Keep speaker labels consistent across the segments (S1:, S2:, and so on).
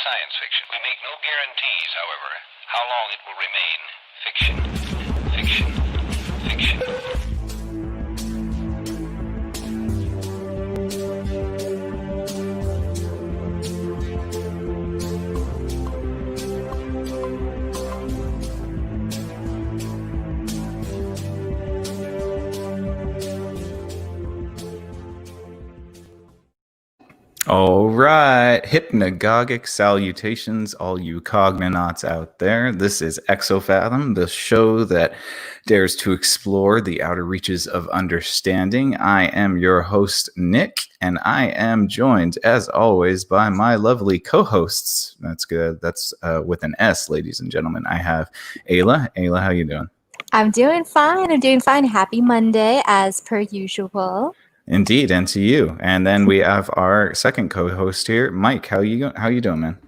S1: science fiction. We make no guarantees, however, how long it will remain fiction. Fiction. Fiction.
S2: All right, hypnagogic salutations, all you cognonauts out there. This is Exofathom, the show that dares to explore the outer reaches of understanding. I am your host, Nick, and I am joined, as always, by my lovely co-hosts. That's good. That's with an S, ladies and gentlemen. I have Ayla. Ayla, how you doing?
S3: I'm doing fine. Happy Monday, as per usual.
S2: Indeed, and to you. And then we have our second co-host here, Mike. How you doing, man?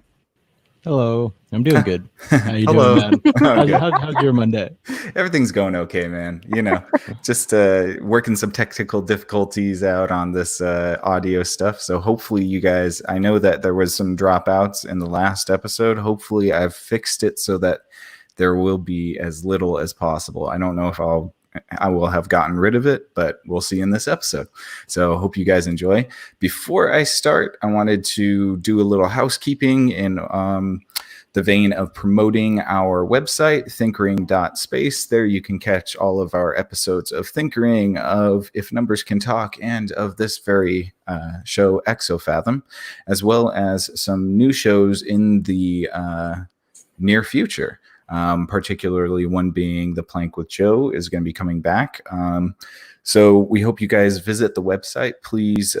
S4: Hello, I'm doing good. How you
S2: Hello.
S4: doing, man? How's your Monday?
S2: Everything's going okay, man. You know, just working some technical difficulties out on this audio stuff. So hopefully you guys, I know that there was some dropouts in the last episode. Hopefully I've fixed it so that there will be as little as possible. I don't know if I will have gotten rid of it, but we'll see in this episode. So hope you guys enjoy. Before I start, I wanted to do a little housekeeping in the vein of promoting our website, thinkering.space. There you can catch all of our episodes of Thinkering, of If Numbers Can Talk, and of this very show, Exofathom, as well as some new shows in the near future. Particularly one being The Plank with Joe is going to be coming back. So we hope you guys visit the website. Please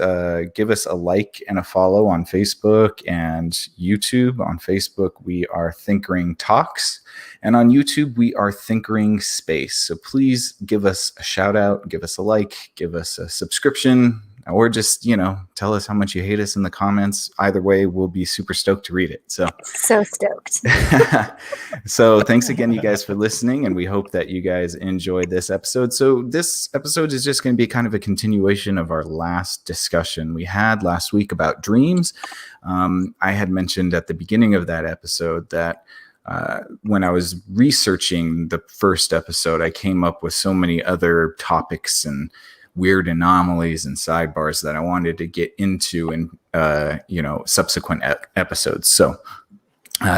S2: give us a like and a follow on Facebook and YouTube. On Facebook, we are Thinkering Talks. And on YouTube, we are Thinkering Space. So please give us a shout out, give us a like, give us a subscription, or just, tell us how much you hate us in the comments. Either way, we'll be super stoked to read it. So
S3: stoked.
S2: So thanks again, you guys, for listening, and we hope that you guys enjoyed this episode. So this episode is just going to be kind of a continuation of our last discussion we had last week about dreams. I had mentioned at the beginning of that episode that when I was researching the first episode, I came up with so many other topics and weird anomalies and sidebars that I wanted to get into in subsequent episodes. So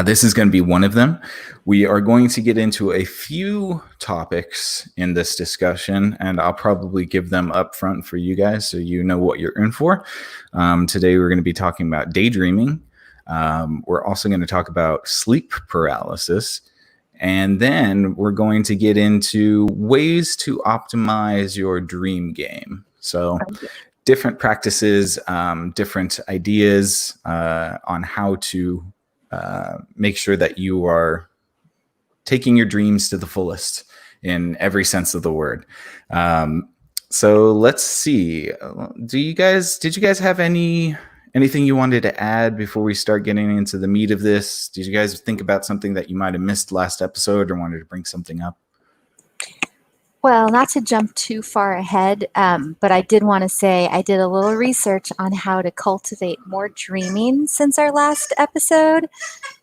S2: this is going to be one of them. We are going to get into a few topics in this discussion, and I'll probably give them up front for you guys so you know what you're in for. Today we're going to be talking about daydreaming. We're also going to talk about sleep paralysis. And then we're going to get into ways to optimize your dream game. So different practices, different ideas on how to make sure that you are taking your dreams to the fullest in every sense of the word. So let's see. Did you guys have anything you wanted to add before we start getting into the meat of this? Did you guys think about something that you might have missed last episode or wanted to bring something up?
S3: Well, not to jump too far ahead, but I did want to say I did a little research on how to cultivate more dreaming since our last episode.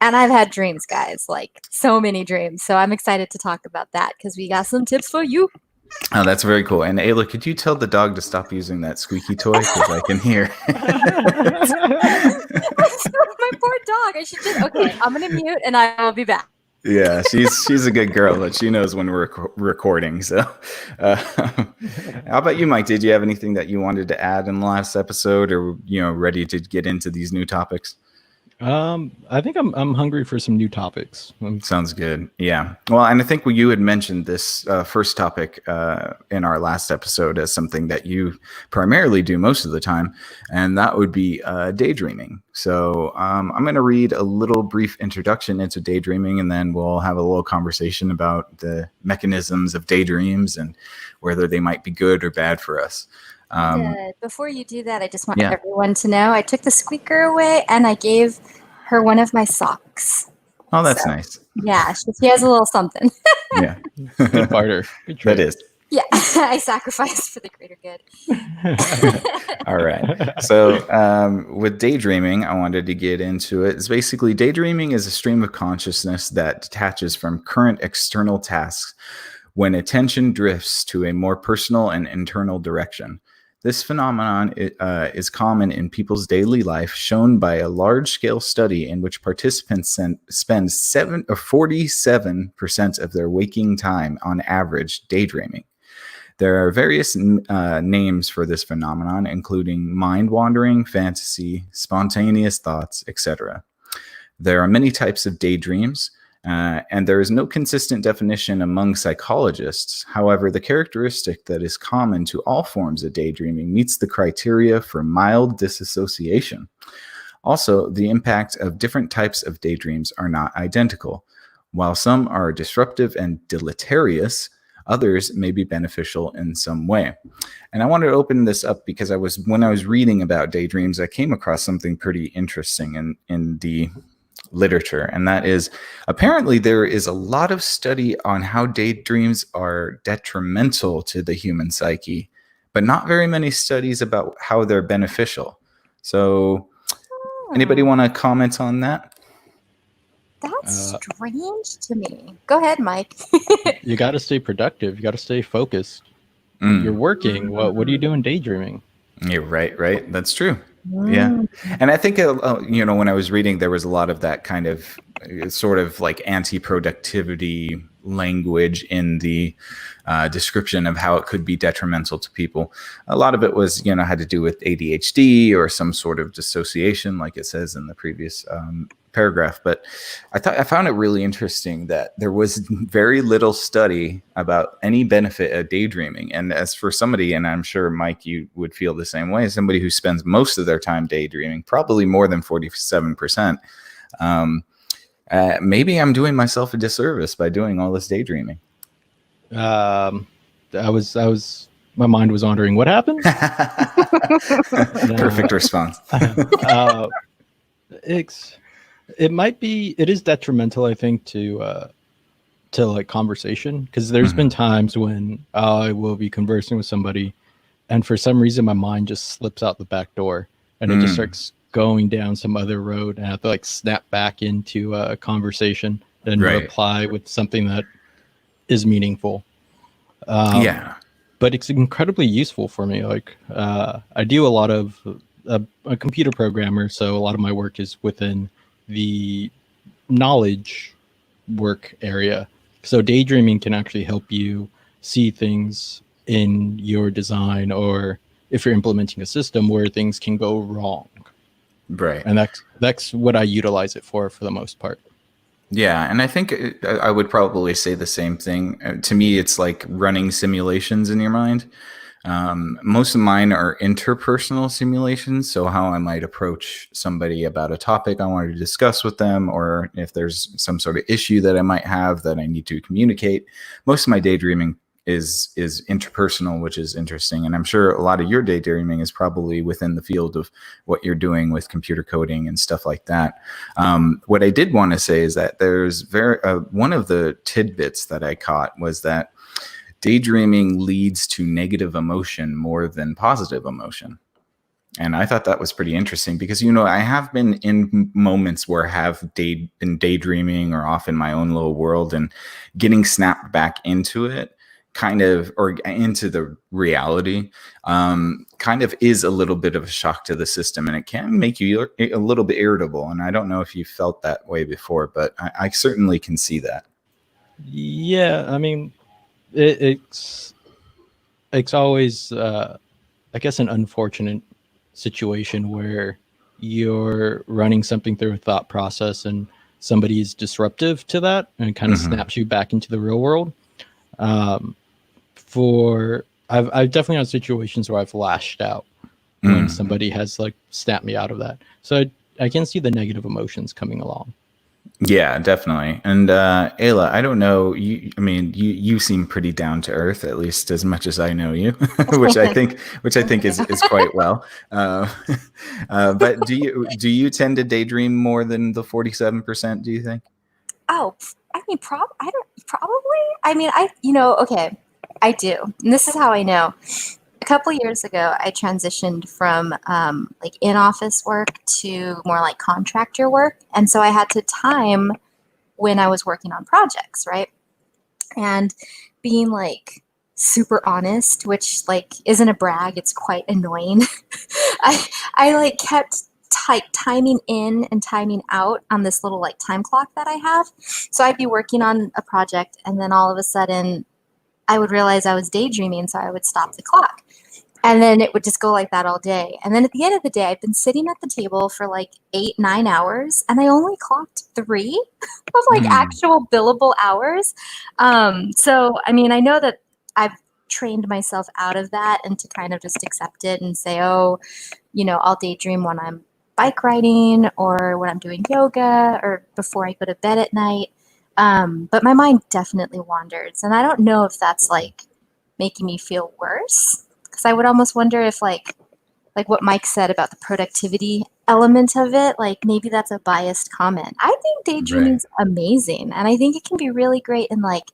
S3: And I've had dreams, guys, like so many dreams. So I'm excited to talk about that because we got some tips for you.
S2: Oh, that's very cool. And Ayla, could you tell the dog to stop using that squeaky toy? Because I can hear.
S3: My poor dog. Okay, I'm going to mute and I will be back.
S2: Yeah, she's a good girl, but she knows when we're recording. So how about you, Mike? Did you have anything that you wanted to add in the last episode, or ready to get into these new topics?
S4: I think I'm hungry for some new topics.
S2: Sounds good. Yeah. Well, and I think you had mentioned this first topic in our last episode as something that you primarily do most of the time, and that would be daydreaming. So I'm going to read a little brief introduction into daydreaming, and then we'll have a little conversation about the mechanisms of daydreams and whether they might be good or bad for us.
S3: Good. Before you do that, I just want everyone to know I took the squeaker away and I gave her one of my socks.
S2: Oh, that's nice.
S3: Yeah, she has a little something.
S2: Yeah.
S4: Good barter. Good
S2: that is.
S3: Yeah, I sacrificed for the greater good.
S2: All right. So, with daydreaming, I wanted to get into it. It's basically daydreaming is a stream of consciousness that detaches from current external tasks when attention drifts to a more personal and internal direction. This phenomenon is common in people's daily life, shown by a large-scale study in which participants spend 47% of their waking time on average daydreaming. There are various names for this phenomenon, including mind wandering, fantasy, spontaneous thoughts, etc. There are many types of daydreams, and there is no consistent definition among psychologists. However, the characteristic that is common to all forms of daydreaming meets the criteria for mild disassociation. Also, the impact of different types of daydreams are not identical. While some are disruptive and deleterious, others may be beneficial in some way. And I wanted to open this up because when I was reading about daydreams, I came across something pretty interesting in the literature, and that is apparently there is a lot of study on how daydreams are detrimental to the human psyche, but not very many studies about how they're beneficial. So anybody want to comment on that?
S3: That's strange to me. Go ahead, Mike.
S4: You got to stay productive. You got to stay focused. You're working. What are you doing daydreaming?
S2: Yeah, right. That's true. Yeah. And I think, when I was reading, there was a lot of that kind of sort of like anti-productivity language in the description of how it could be detrimental to people. A lot of it was, had to do with ADHD or some sort of dissociation, like it says in the previous paragraph. But I found it really interesting that there was very little study about any benefit of daydreaming. And as for somebody, and I'm sure Mike, you would feel the same way, somebody who spends most of their time daydreaming, probably more than 47%, maybe I'm doing myself a disservice by doing all this daydreaming.
S4: My mind was wandering. What happened?
S2: Perfect response.
S4: It is detrimental, I think, to like conversation, because there's been times when I will be conversing with somebody and for some reason my mind just slips out the back door and it just starts going down some other road, and I have to like snap back into a conversation and reply with something that is meaningful. But it's incredibly useful for me. Like I do a lot of a computer programmer, so a lot of my work is within the knowledge work area. So daydreaming can actually help you see things in your design, or if you're implementing a system where things can go wrong.
S2: Right.
S4: And that's what I utilize it for the most part.
S2: Yeah, and I think I would probably say the same thing. To me, it's like running simulations in your mind. Most of mine are interpersonal simulations, so how I might approach somebody about a topic I wanted to discuss with them, or if there's some sort of issue that I might have that I need to communicate. Most of my daydreaming is interpersonal, which is interesting, and I'm sure a lot of your daydreaming is probably within the field of what you're doing with computer coding and stuff like that. What I did want to say is that there's one of the tidbits that I caught was that daydreaming leads to negative emotion more than positive emotion. And I thought that was pretty interesting because, I have been in moments where I have been daydreaming or off in my own little world, and getting snapped back into it or into the reality kind of is a little bit of a shock to the system, and it can make you a little bit irritable. And I don't know if you felt that way before, but I certainly can see that.
S4: Yeah, I mean, it's always I guess an unfortunate situation where you're running something through a thought process and somebody is disruptive to that and it kind of snaps you back into the real world. I've definitely had situations where I've lashed out when somebody has like snapped me out of that, so I can see the negative emotions coming along.
S2: Yeah, definitely. And Ayla, I don't know. You seem pretty down to earth, at least as much as I know you, which I think is quite well. But do you tend to daydream more than the 47%? Do you think?
S3: Oh, I mean, probably. I mean, okay. I do. And this is how I know. A couple years ago, I transitioned from like in-office work to more like contractor work. And so I had to time when I was working on projects, right? And being like super honest, which like isn't a brag, it's quite annoying. I like kept timing in and timing out on this little like time clock that I have. So I'd be working on a project and then all of a sudden I would realize I was daydreaming, so I would stop the clock. And then it would just go like that all day. And then at the end of the day, I've been sitting at the table for like 8, 9 hours, and I only clocked 3 of like actual billable hours. So, I mean, I know that I've trained myself out of that and to kind of just accept it and say, oh, you know, I'll daydream when I'm bike riding or when I'm doing yoga or before I go to bed at night. But my mind definitely wanders. And I don't know if that's like making me feel worse. Because I would almost wonder if like what Mike said about the productivity element of it, like maybe that's a biased comment. I think daydreaming's amazing. And I think it can be really great in like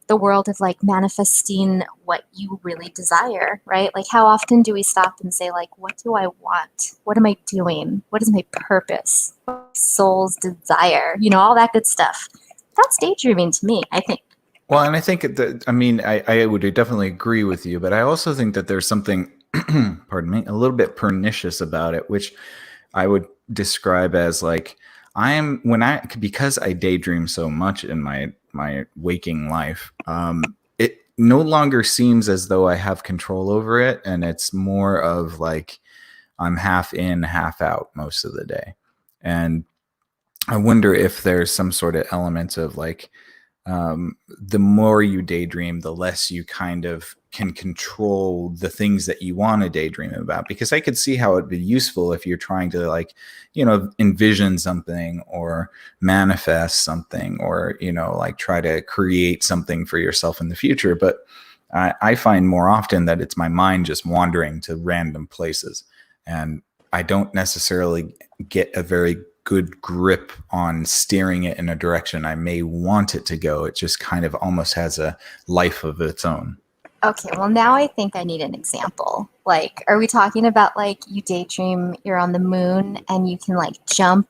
S3: the world of like manifesting what you really desire, right? Like how often do we stop and say like, what do I want? What am I doing? What is my purpose? Soul's desire, you know, all that good stuff. That's daydreaming to me, I think.
S2: Well, and I think that, I mean, I would definitely agree with you, but I also think that there's something, pardon me, a little bit pernicious about it, which I would describe as like, because I daydream so much in my waking life, it no longer seems as though I have control over it. And it's more of like, I'm half in, half out most of the day. And I wonder if there's some sort of element of like, the more you daydream, the less you kind of can control the things that you want to daydream about. Because I could see how it'd be useful if you're trying to like, you know, envision something or manifest something or, you know, like try to create something for yourself in the future. But I find more often that it's my mind just wandering to random places. And I don't necessarily get a very good grip on steering it in a direction I may want it to go. It just kind of almost has a life of its own.
S3: Okay, well now I think I need an example. Like, are we talking about like you daydream you're on the moon and you can like jump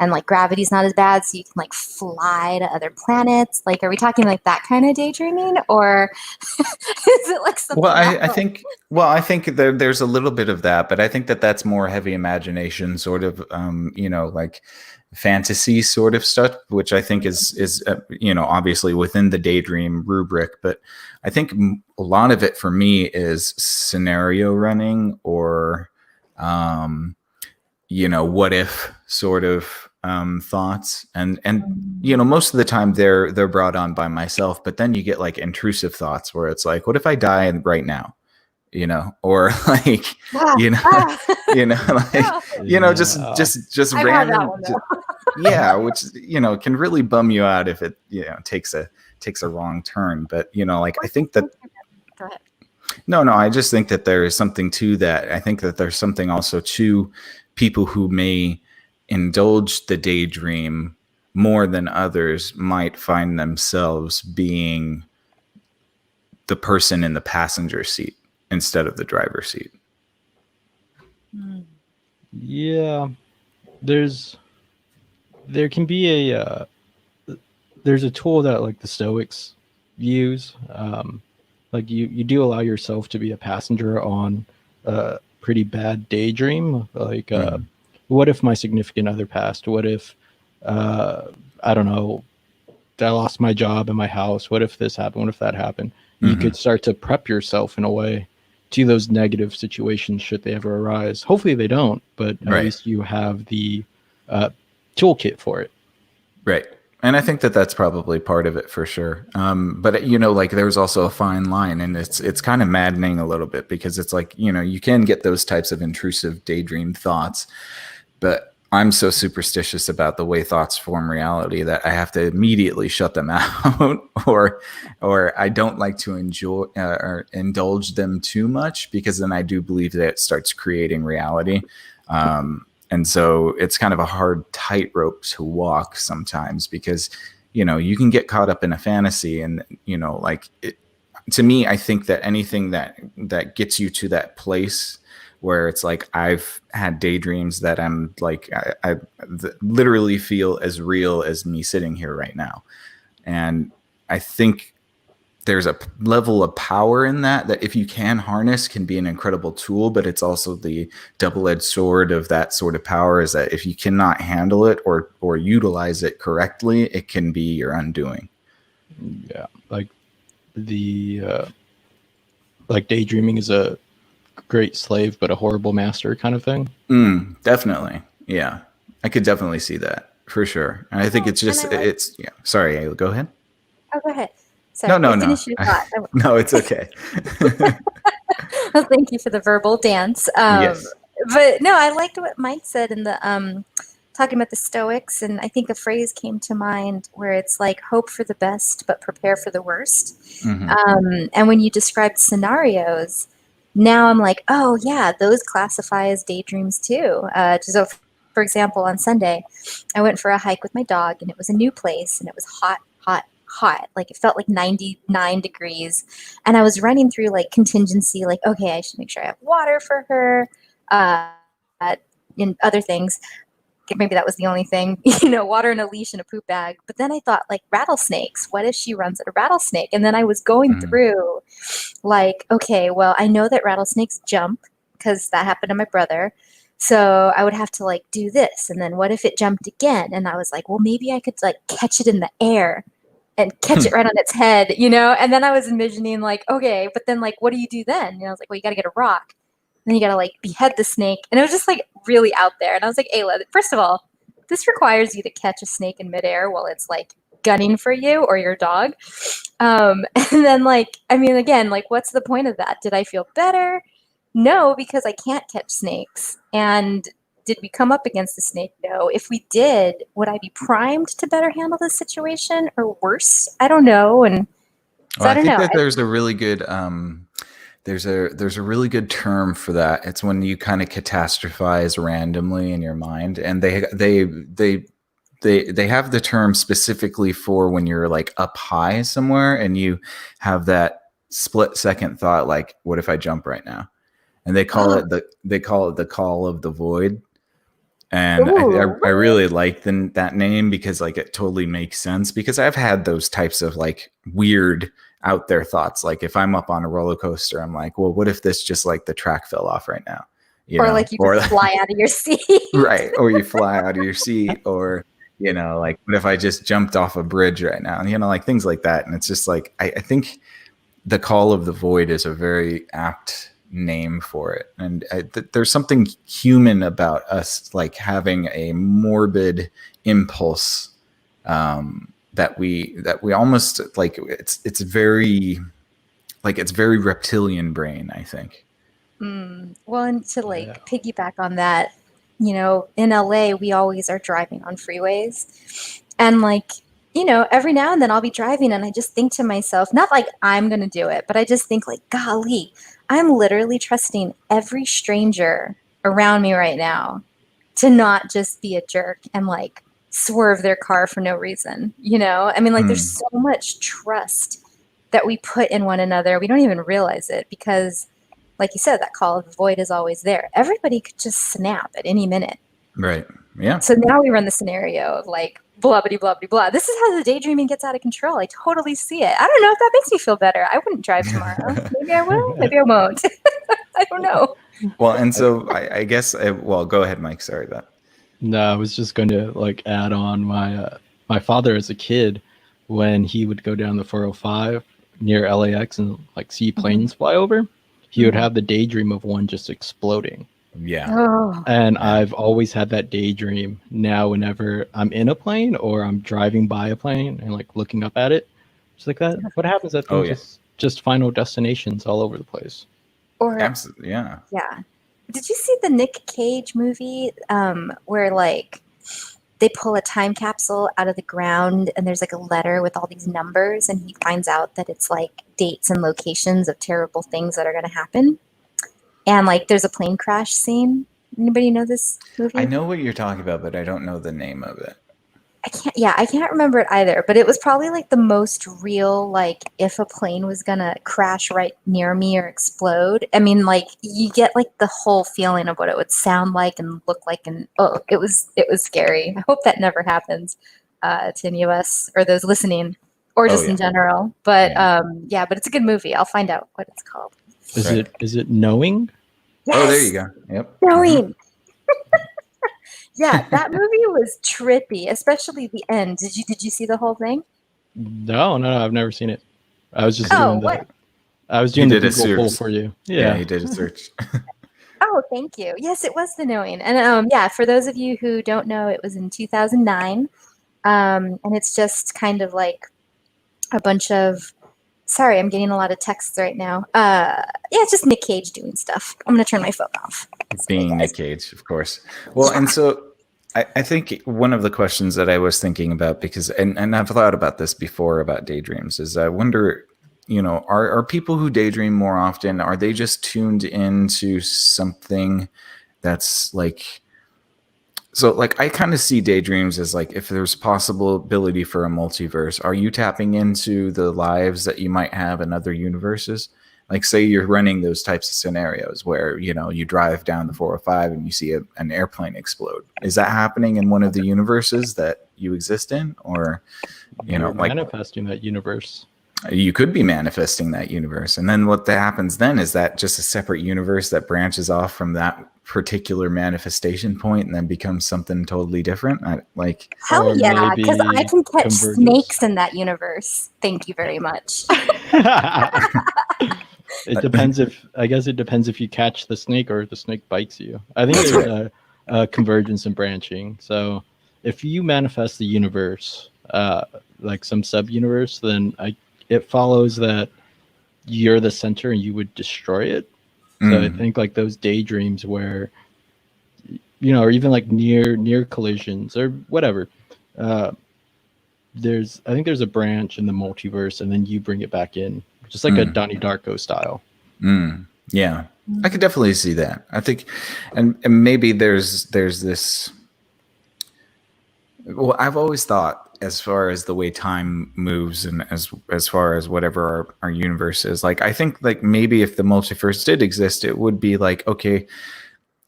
S3: and like gravity's not as bad so you can like fly to other planets? Like, are we talking like that kind of daydreaming, or is it like something
S2: else? I think there's a little bit of that, but I think that that's more heavy imagination sort of, you know, like fantasy sort of stuff, which I think is you know, obviously within the daydream rubric. But I think a lot of it for me is scenario running or, you know, what if sort of thoughts, and you know, most of the time they're brought on by myself, but then you get like intrusive thoughts where it's like, what if I die right now, you know, or like you know you know, like you know, just random, yeah, which, you know, can really bum you out if it, you know, takes a wrong turn. But you know, like I think that
S3: Go ahead.
S2: no, I just think that there is something to that. I think that there's something also to people who may indulge the daydream more than others might find themselves being the person in the passenger seat instead of the driver's seat.
S4: Yeah, there can be there's a tool that like the Stoics use. Like you do allow yourself to be a passenger on a pretty bad daydream. Like, what if my significant other passed? What if, I don't know, I lost my job and my house? What if this happened? What if that happened? You could start to prep yourself in a way to those negative situations should they ever arise. Hopefully they don't, but at least you have the toolkit for it.
S2: Right. And I think that that's probably part of it for sure. But, you know, like there's also a fine line, and it's kind of maddening a little bit because it's like, you know, you can get those types of intrusive daydream thoughts, but I'm so superstitious about the way thoughts form reality that I have to immediately shut them out or I don't like to enjoy or indulge them too much, because then I do believe that it starts creating reality. And so it's kind of a hard tightrope to walk sometimes because, you know, you can get caught up in a fantasy and, you know, like to me, I think that anything that gets you to that place where it's like I've had daydreams that I'm like I literally feel as real as me sitting here right now, and I think there's a level of power in that if you can harness can be an incredible tool, but it's also the double-edged sword of that sort of power is that if you cannot handle it or utilize it correctly, it can be your undoing.
S4: Yeah, like the like daydreaming is a great slave but a horrible master kind of thing.
S2: Definitely. Yeah, I could definitely see that for sure. And I think it's just it's yeah. Sorry, Ayla, go ahead.
S3: Oh, go ahead. Sorry,
S2: No.
S3: finish your thought.
S2: No, it's okay.
S3: Well, thank you for the verbal dance.
S2: Yes.
S3: But no, I liked what Mike said in the talking about the Stoics, and I think a phrase came to mind where it's like hope for the best but prepare for the worst. And when you described scenarios, now I'm like, oh yeah, those classify as daydreams too. So, for example, on Sunday, I went for a hike with my dog, and it was a new place, and it was hot. Like it felt like 99 degrees. And I was running through like contingency, like, okay, I should make sure I have water for her, and other things. Maybe that was the only thing, water and a leash and a poop bag. But then I thought like rattlesnakes, what if she runs at a rattlesnake? And then I was going through like, okay, well, I know that rattlesnakes jump because that happened to my brother. So I would have to like do this. And then what if it jumped again? And I was like, well, maybe I could like catch it in the air and catch it right on its head, And then I was envisioning like, okay, but then like, what do you do then? I was like, well, you got to get a rock. And then you got to like behead the snake. And it was just like really out there. And I was like, Ayla, first of all, this requires you to catch a snake in midair while it's like gunning for you or your dog. And then like, I mean, again, like, what's the point of that? Did I feel better? No, because I can't catch snakes. And did we come up against the snake? No. If we did, would I be primed to better handle the situation or worse? I don't know. And so I don't know.
S2: That there's a really good there's a really good term for that. It's when you kind of catastrophize randomly in your mind, and they have the term specifically for when you're like up high somewhere and you have that split second thought like, what if I jump right now? And they call it the call of the void. And I really like that name because like it totally makes sense, because I've had those types of like weird out there thoughts. Like if I'm up on a roller coaster, I'm like, well, what if this just like the track fell off right now?
S3: Like you could fly out of your seat.
S2: Right. Or you fly out of your seat, or, like what if I just jumped off a bridge right now? And, like things like that. And it's just like, I think the call of the void is a very apt name for it. And there's something human about us, like having a morbid impulse that we almost like it's very reptilian brain, I think.
S3: Well, and to piggyback on that, in LA, we always are driving on freeways, and like, every now and then I'll be driving and I just think to myself, not like I'm going to do it, but I just think like, golly, I'm literally trusting every stranger around me right now to not just be a jerk and like swerve their car for no reason. I mean, like there's so much trust that we put in one another. We don't even realize it because, like you said, that call of the void is always there. Everybody could just snap at any minute.
S2: Right. Yeah.
S3: So now we run the scenario of like, blah, blah, blah, blah, blah. This is how the daydreaming gets out of control. I totally see it. I don't know if that makes me feel better. I wouldn't drive tomorrow. Maybe I will. Maybe I won't. I don't know.
S2: Well, and so I guess, well, go ahead, Mike. Sorry about that.
S4: No, I was just going to like add on my father as a kid, when he would go down the 405 near LAX and like see planes fly over, he would have the daydream of one just exploding.
S2: Yeah.
S3: Oh.
S4: And I've always had that daydream now whenever I'm in a plane or I'm driving by a plane and like looking up at it. Just like that. What happens at just final destinations all over the place.
S3: Or
S2: absolutely, yeah.
S3: Yeah. Did you see the Nick Cage movie where like they pull a time capsule out of the ground and there's like a letter with all these numbers and he finds out that it's like dates and locations of terrible things that are going to happen? And like there's a plane crash scene. Anybody know this movie?
S2: I know what you're talking about, but I don't know the name of it.
S3: I can't remember it either, but it was probably like the most real, like if a plane was gonna crash right near me or explode. I mean, like you get like the whole feeling of what it would sound like and look like, and it was scary. I hope that never happens to any of us or those listening, or just in general. But yeah, but it's a good movie. I'll find out what it's called.
S4: Is it Knowing?
S3: Yes!
S2: Oh, there you go. Yep.
S3: Knowing. Yeah, that movie was trippy, especially the end. Did you see the whole thing?
S4: No, I've never seen it. I was just
S3: Oh,
S4: doing
S3: what?
S4: I was doing
S2: He
S4: the
S2: did a
S4: Google poll
S2: search.
S4: for you.
S2: Yeah, he did a search.
S3: Oh, thank you. Yes, it was The Knowing. And yeah, for those of you who don't know, it was in 2009. And it's just kind of like a bunch of, sorry, I'm getting a lot of texts right now. Yeah, it's just Nick Cage doing stuff. I'm going to turn my phone off.
S2: Being Nick Cage, of course. Well, and so I think one of the questions that I was thinking about, because, and I've thought about this before about daydreams, is I wonder, are people who daydream more often, are they just tuned into something that's like, so like I kind of see daydreams as like, if there's possibility for a multiverse, are you tapping into the lives that you might have in other universes? Like say you're running those types of scenarios where, you drive down the 405 and you see an airplane explode. Is that happening in one of the universes that you exist in? Or,
S4: You're
S2: like
S4: manifesting that universe.
S2: you could be manifesting that universe. And then what that happens then is that just a separate universe that branches off from that particular manifestation point and then becomes something totally different.
S3: Hell
S4: Or
S3: yeah, because I
S4: maybe
S3: can catch
S4: convergence.
S3: snakes in that universe. Thank you very much.
S4: It depends if you catch the snake or if the snake bites you. I think there's a convergence and branching. So if you manifest the universe, like some sub-universe, then it follows that you're the center and you would destroy it. So I think like those daydreams where, or even like near collisions or whatever, I think there's a branch in the multiverse and then you bring it back in, just like a Donnie Darko style.
S2: Yeah, I could definitely see that. I think, and maybe there's this. Well, I've always thought, as far as the way time moves, and as far as whatever our universe is, like I think like maybe if the multiverse did exist, it would be like, okay,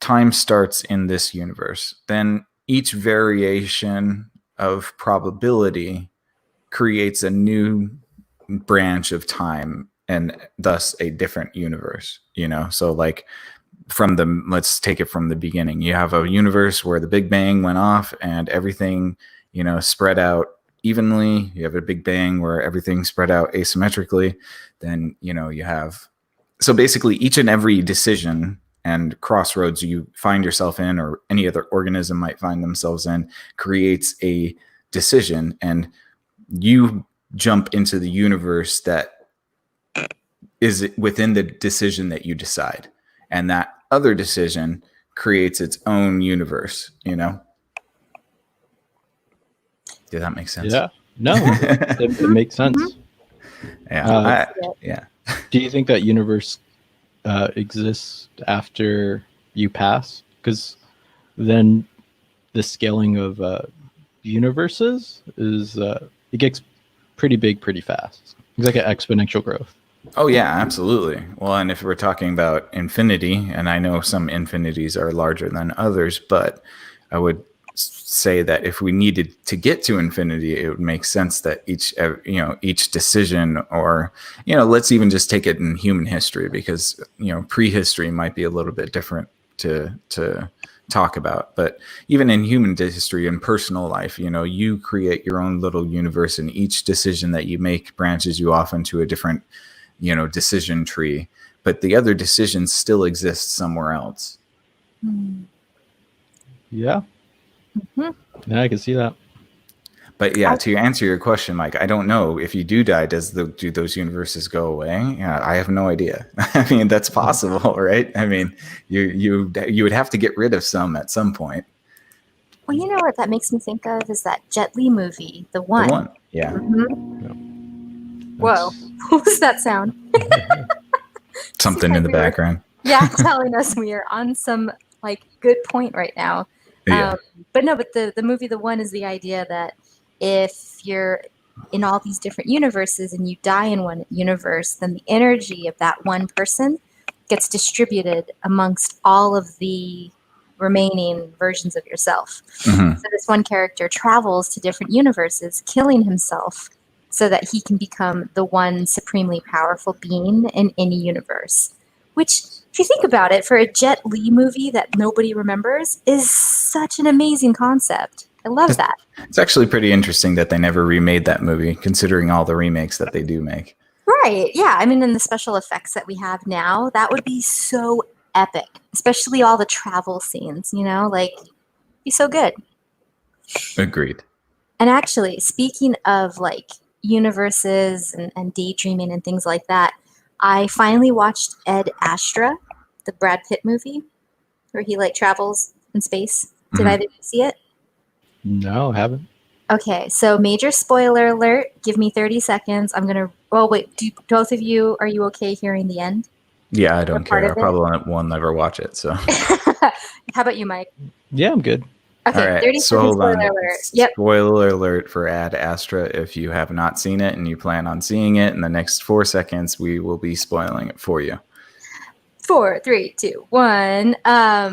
S2: time starts in this universe, then each variation of probability creates a new branch of time and thus a different universe, so like let's take it from the beginning. You have a universe where the Big Bang went off and everything, spread out evenly. You have a Big Bang where everything spread out asymmetrically. Then, you have, so basically each and every decision and crossroads you find yourself in, or any other organism might find themselves in, creates a decision, and you jump into the universe that is within the decision that you decide. And that other decision creates its own universe, Did that make sense?
S4: Yeah. No, it makes sense.
S2: Yeah.
S4: Do you think that universe exists after you pass? Because then the scaling of universes is it gets pretty big pretty fast. It's like an exponential growth.
S2: Oh yeah, absolutely. Well, and if we're talking about infinity, and I know some infinities are larger than others, but I would say that if we needed to get to infinity, it would make sense that each decision, or let's even just take it in human history, because prehistory might be a little bit different to talk about, but even in human history and personal life, you create your own little universe, and each decision that you make branches you off into a different decision tree, but the other decisions still exist somewhere else.
S4: Yeah. Yeah, I can see that.
S2: But yeah, to answer your question, Mike, I don't know if you do die, do those universes go away? Yeah, I have no idea. I mean, that's possible, right? I mean, you would have to get rid of some at some point.
S3: Well, you know what that makes me think of is that Jet Li movie, The One.
S2: The One, yeah.
S3: Whoa, what was that sound?
S2: Something in the background.
S3: Yeah, telling us we are on some good point right now.
S2: Yeah.
S3: But the movie The One is the idea that if you're in all these different universes and you die in one universe, then the energy of that one person gets distributed amongst all of the remaining versions of yourself.
S2: Mhm.
S3: So this one character travels to different universes, killing himself so that he can become the one supremely powerful being in any universe. Which, if you think about it, for a Jet Li movie that nobody remembers, is such an amazing concept. I love that.
S2: It's actually pretty interesting that they never remade that movie, considering all the remakes that they do make.
S3: Right. Yeah. I mean, in the special effects that we have now, that would be so epic, especially all the travel scenes, like, be so good.
S2: Agreed.
S3: And actually, speaking of like universes and daydreaming and things like that, I finally watched Ed Astra, the Brad Pitt movie, where he like travels in space. Did
S2: Mhm.
S3: either of you see it?
S4: No, I haven't.
S3: Okay, so major spoiler alert. Give me 30 seconds. I'm gonna. Oh wait, both of you, are you okay hearing the end?
S2: Yeah, I don't
S3: part
S2: care. I
S3: of it?
S2: probably won't never watch it. So,
S3: How about you, Mike?
S4: Yeah, I'm good.
S3: Okay,
S2: all right.
S3: 30
S2: So
S3: seconds
S2: hold on.
S3: spoiler alert. Yep.
S2: Spoiler alert for Ad Astra. If you have not seen it and you plan on seeing it in the next 4 seconds, we will be spoiling it for you.
S3: 4, 3, 2, 1.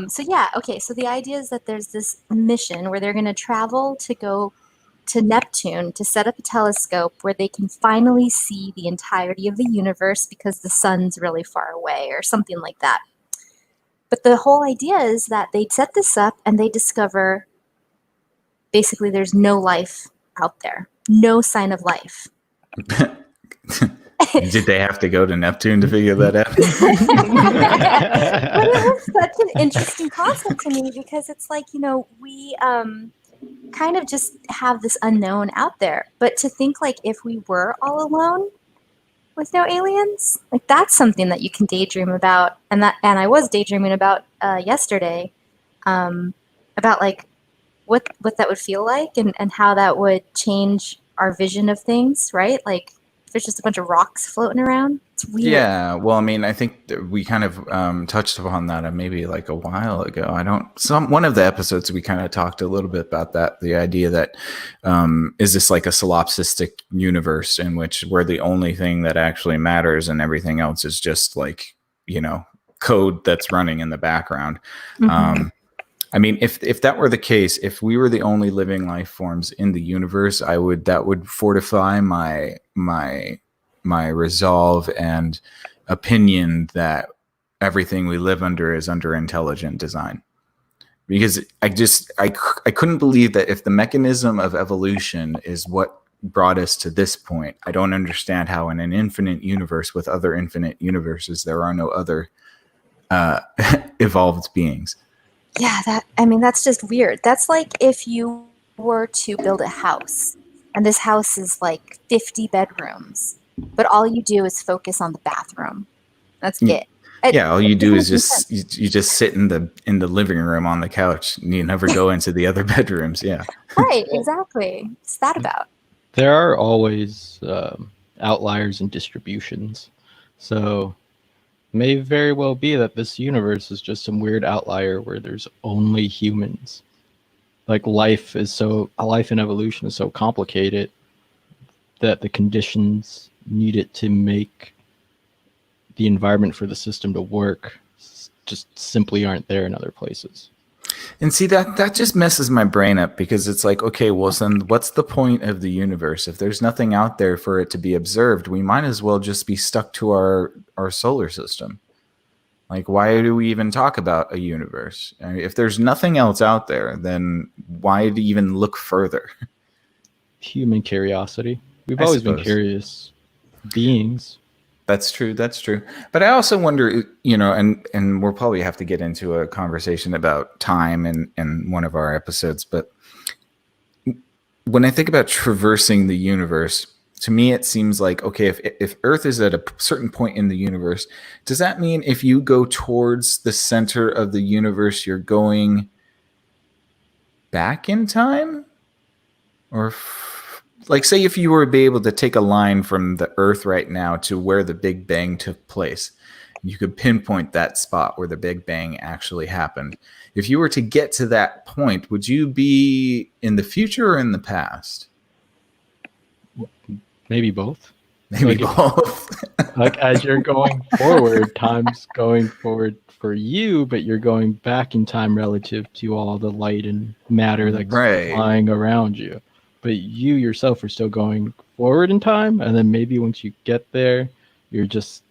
S3: So yeah, okay. So the idea is that there's this mission where they're going to travel to go to Neptune to set up a telescope where they can finally see the entirety of the universe because the sun's really far away or something like that. But the whole idea is that they set this up and they discover basically there's no life out there, no sign of life.
S2: Did they have to go to Neptune to figure that out?
S3: But it was such an interesting concept to me because it's like, we kind of just have this unknown out there. But to think like if we were all alone with no aliens, like that's something that you can daydream about. And I was daydreaming about yesterday, about like what that would feel like and how that would change our vision of things, right? Like if there's just a bunch of rocks floating around. It's weird.
S2: Yeah, well, I mean, I think that we kind of touched upon that maybe like a while ago. One of the episodes we kind of talked a little bit about that. The idea that is this like a solipsistic universe in which we're the only thing that actually matters, and everything else is just like code that's running in the background.
S3: Mhm.
S2: I mean, if that were the case, if we were the only living life forms in the universe, that would fortify my resolve and opinion that everything we live under is under intelligent design. Because I couldn't believe that if the mechanism of evolution is what brought us to this point, I don't understand how in an infinite universe with other infinite universes there are no other evolved beings.
S3: Yeah, that's just weird. That's like if you were to build a house and this house is like 50 bedrooms, but all you do is focus on the bathroom. That's it.
S2: Yeah, all you do is
S3: doesn't make
S2: you just sit in the living room on the couch and you never go into the other bedrooms. Yeah.
S3: Right, exactly. What's that about?
S4: There are always outliers and distributions. So may very well be that this universe is just some weird outlier where there's only humans. Like life and evolution is so complicated that the conditions needed to make the environment for the system to work just simply aren't there in other places.
S2: And see, that just messes my brain up because it's like, okay, well, then what's the point of the universe? If there's nothing out there for it to be observed, we might as well just be stuck to our solar system. Like, why do we even talk about a universe? I mean, if there's nothing else out there, then why do you even look further?
S4: Human curiosity. We've
S2: I
S4: always been
S2: suppose.
S4: curious beings.
S2: That's true. But I also wonder, and we'll probably have to get into a conversation about time in one of our episodes. But when I think about traversing the universe, to me, it seems like, okay, if Earth is at a certain point in the universe, does that mean if you go towards the center of the universe, you're going back in time? Or like, say if you were to be able to take a line from the Earth right now to where the Big Bang took place, you could pinpoint that spot where the Big Bang actually happened. If you were to get to that point, would you be in the future or in the past?
S4: Maybe both.
S2: Maybe
S4: Like,
S2: both.
S4: like as you're going forward, time's going forward for you, but you're going back in time relative to all the light and matter that's
S2: Right.
S4: flying around you. But you yourself are still going forward in time, and then maybe once you get there, you're just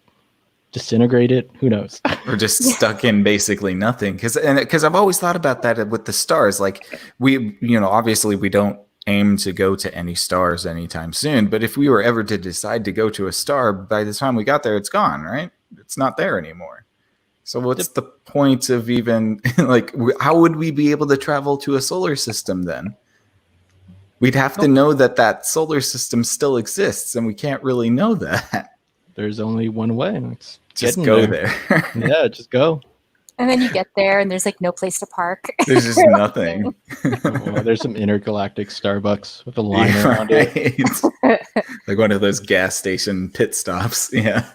S4: disintegrated. Who knows?
S2: Or just stuck in basically nothing. Because I've always thought about that with the stars. Like obviously we don't aim to go to any stars anytime soon. But if we were ever to decide to go to a star, by the time we got there, it's gone, right? It's not there anymore. So what's the point of even like? How would we be able to travel to a solar system then? We'd have to know that solar system still exists, and we can't really know that.
S4: There's only one way. It's
S2: Just
S4: getting
S2: go
S4: there.
S2: there.
S4: Yeah, just go.
S3: And then you get there and there's like no place to park.
S2: There's just nothing.
S4: Well, there's some intergalactic Starbucks with a line around it.
S2: Like one of those gas station pit stops. Yeah.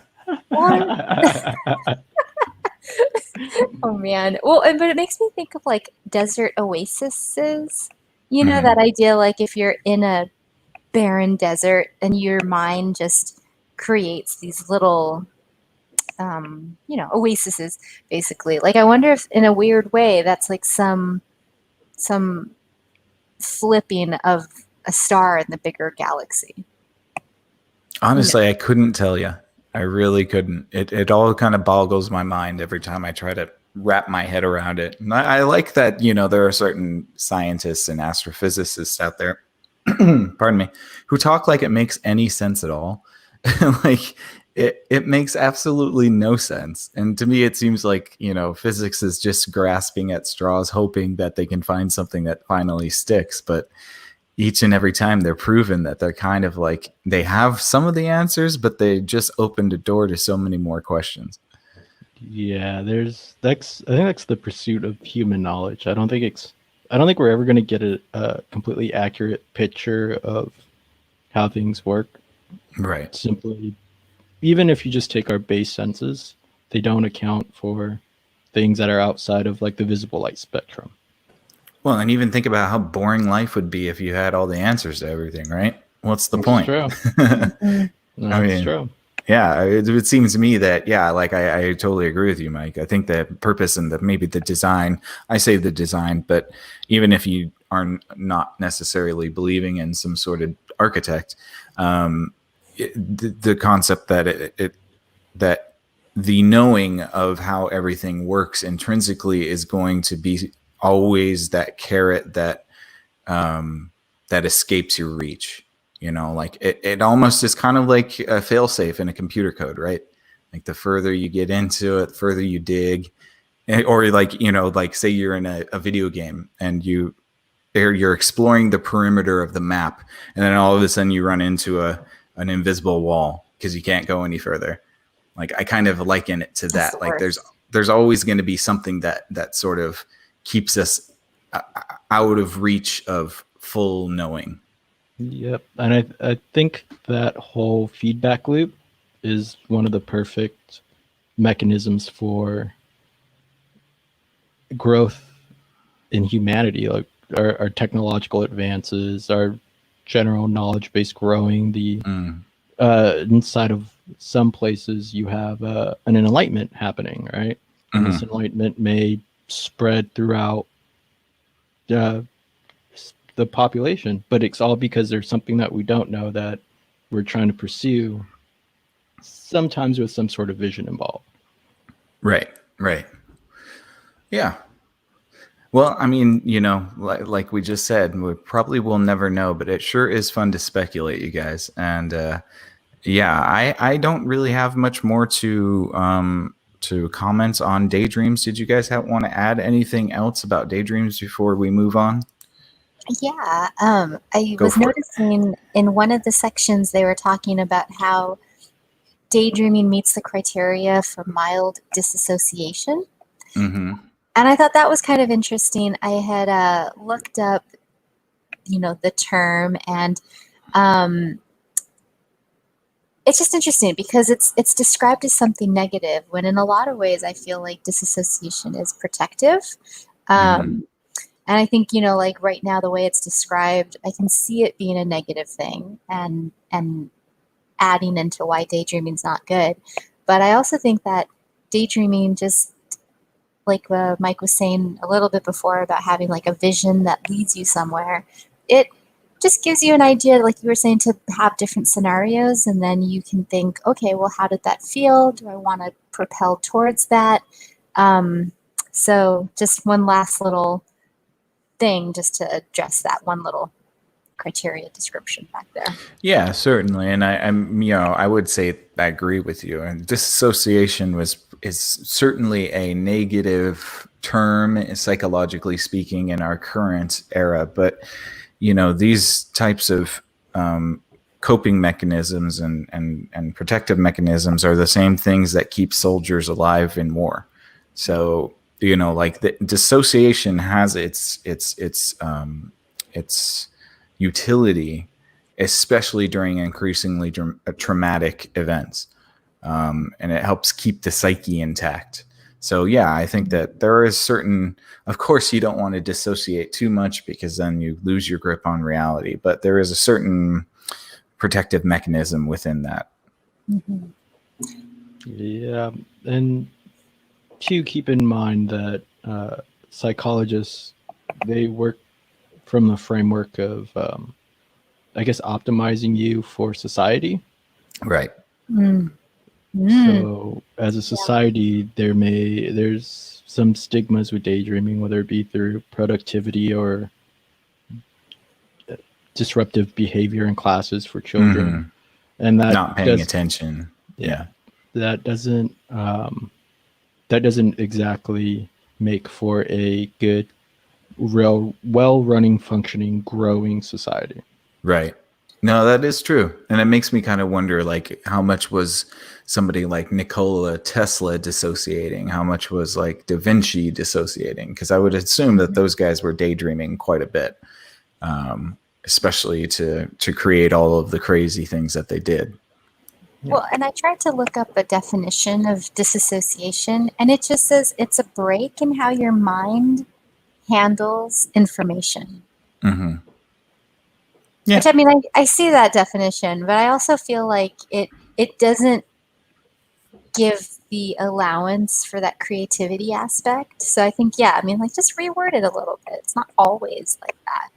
S3: Oh man. Well, but it makes me think of like desert oases. You know, that idea, like if you're in a barren desert and your mind just creates these little oases, basically. Like I wonder if in a weird way that's like some flipping of a star in the bigger galaxy.
S2: Honestly, I couldn't tell you. I really couldn't. It all kind of boggles my mind every time I try to wrap my head around it. And I like that, there are certain scientists and astrophysicists out there, pardon me, who talk like it makes any sense at all. Like it makes absolutely no sense. And to me, it seems like, physics is just grasping at straws, hoping that they can find something that finally sticks. But each and every time they're proven that they're kind of like, they have some of the answers, but they just opened a door to so many more questions.
S4: Yeah, I think that's the pursuit of human knowledge. I don't think we're ever going to get a completely accurate picture of how things work.
S2: Right.
S4: Simply, even if you just take our base senses, they don't account for things that are outside of like the visible light spectrum.
S2: Well, and even think about how boring life would be if you had all the answers to everything, right? What's the point?
S4: True. That's true.
S2: Yeah, it seems to me that, like I totally agree with you, Mike. I think the purpose and maybe the design, I say the design, but even if you are not necessarily believing in some sort of architect, the concept that that the knowing of how everything works intrinsically is going to be always that carrot that escapes your reach. Like it almost is kind of like a failsafe in a computer code, right? Like the further you get into it, the further you dig, or like, like say you're in a video game and you're exploring the perimeter of the map, and then all of a sudden you run into an invisible wall because you can't go any further. Like I kind of liken it to that. Like there's always going to be something that sort of keeps us out of reach of full knowing.
S4: Yep. And I think that whole feedback loop is one of the perfect mechanisms for growth in humanity, like our technological advances, our general knowledge base growing. Inside of some places you have an enlightenment happening, right? And this enlightenment may spread throughout the population, but it's all because there's something that we don't know that we're trying to pursue, sometimes with some sort of vision involved.
S2: Right. Yeah. Well, I mean, like we just said, we probably will never know, but it sure is fun to speculate, you guys. And I don't really have much more to comment on daydreams. Did you guys want to add anything else about daydreams before we move on?
S3: Yeah, I was noticing in one of the sections they were talking about how daydreaming meets the criteria for mild disassociation.
S2: Mm-hmm.
S3: And I thought that was kind of interesting. I had looked up, the term, and it's just interesting because it's described as something negative when in a lot of ways I feel like disassociation is protective. And I think, like right now, the way it's described, I can see it being a negative thing. And adding into why daydreaming's not good. But I also think that daydreaming, just like Mike was saying a little bit before about having like a vision that leads you somewhere, it just gives you an idea, like you were saying, to have different scenarios, and then you can think, okay, well, how did that feel? Do I want to propel towards that? So just one last little thing just to address that one little criteria description back there.
S2: Yeah, certainly. And I would say I agree with you. And disassociation is certainly a negative term, psychologically speaking, in our current era. But, these types of coping mechanisms and protective mechanisms are the same things that keep soldiers alive in war. So, like the dissociation has its utility, especially during increasingly traumatic events. And it helps keep the psyche intact. So yeah, I think that there is of course you don't want to dissociate too much because then you lose your grip on reality, but there is a certain protective mechanism within that.
S3: Mm-hmm.
S4: Yeah. And to keep in mind that psychologists, they work from the framework of, optimizing you for society.
S2: Right.
S3: Mm.
S4: So as a society, there's some stigmas with daydreaming, whether it be through productivity or disruptive behavior in classes for children, and that
S2: not paying attention. Yeah.
S4: That doesn't exactly make for a good, real, well-running, functioning, growing society.
S2: Right. No, that is true. And it makes me kind of wonder, like, how much was somebody like Nikola Tesla dissociating? How much was like Da Vinci dissociating? Because I would assume that those guys were daydreaming quite a bit, especially to create all of the crazy things that they did.
S4: Yeah.
S3: Well, and I tried to look up a definition of disassociation, and it just says it's a break in how your mind handles information.
S2: Mm-hmm. Yeah.
S3: Which, I mean, I see that definition, but I also feel like it doesn't give the allowance for that creativity aspect. So I think, yeah, I mean, like, just reword it a little bit. It's not always like that.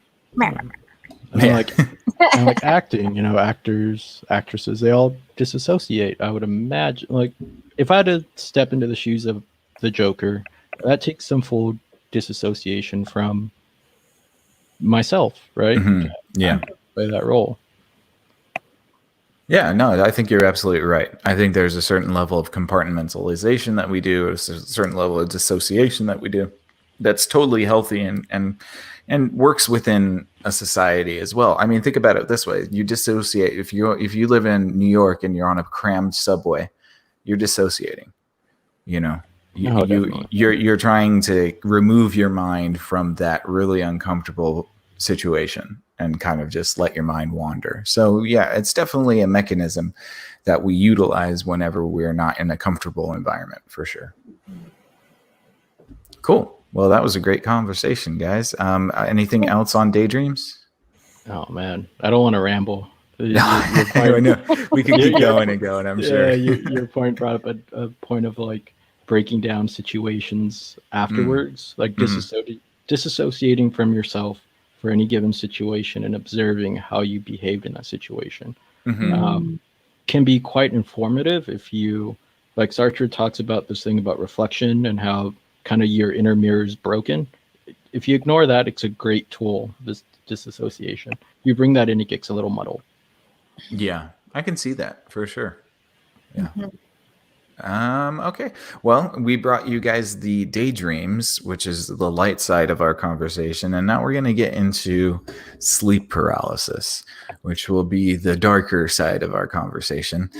S4: And like acting, actors, actresses, they all disassociate. I would imagine, like, if I had to step into the shoes of the Joker, that takes some full disassociation from myself, right?
S2: Mm-hmm. Yeah.
S4: Play that role.
S2: Yeah, no, I think you're absolutely right. I think there's a certain level of compartmentalization that we do, a certain level of dissociation that we do that's totally healthy and works within a society as well. I mean, think about it this way. You dissociate. If you live in New York and you're on a crammed subway, you're dissociating. You're trying to remove your mind from that really uncomfortable situation and kind of just let your mind wander. So yeah, it's definitely a mechanism that we utilize whenever we're not in a comfortable environment, for sure. Cool. Well, that was a great conversation, guys. Anything else on daydreams?
S4: Oh man, I don't want to ramble.
S2: I know. We can keep going and going, I'm sure.
S4: Your point brought up a point of like breaking down situations afterwards, like disassociating from yourself for any given situation and observing how you behaved in that situation. Can be quite informative if you, like Sartre talks about this thing about reflection and how kind of your inner mirror is broken. If you ignore that, it's a great tool, this disassociation. If you bring that in, it gets a little muddled.
S2: Yeah, I can see that for sure. Yeah. Okay. Well, we brought you guys the daydreams, which is the light side of our conversation. And now we're going to get into sleep paralysis, which will be the darker side of our conversation.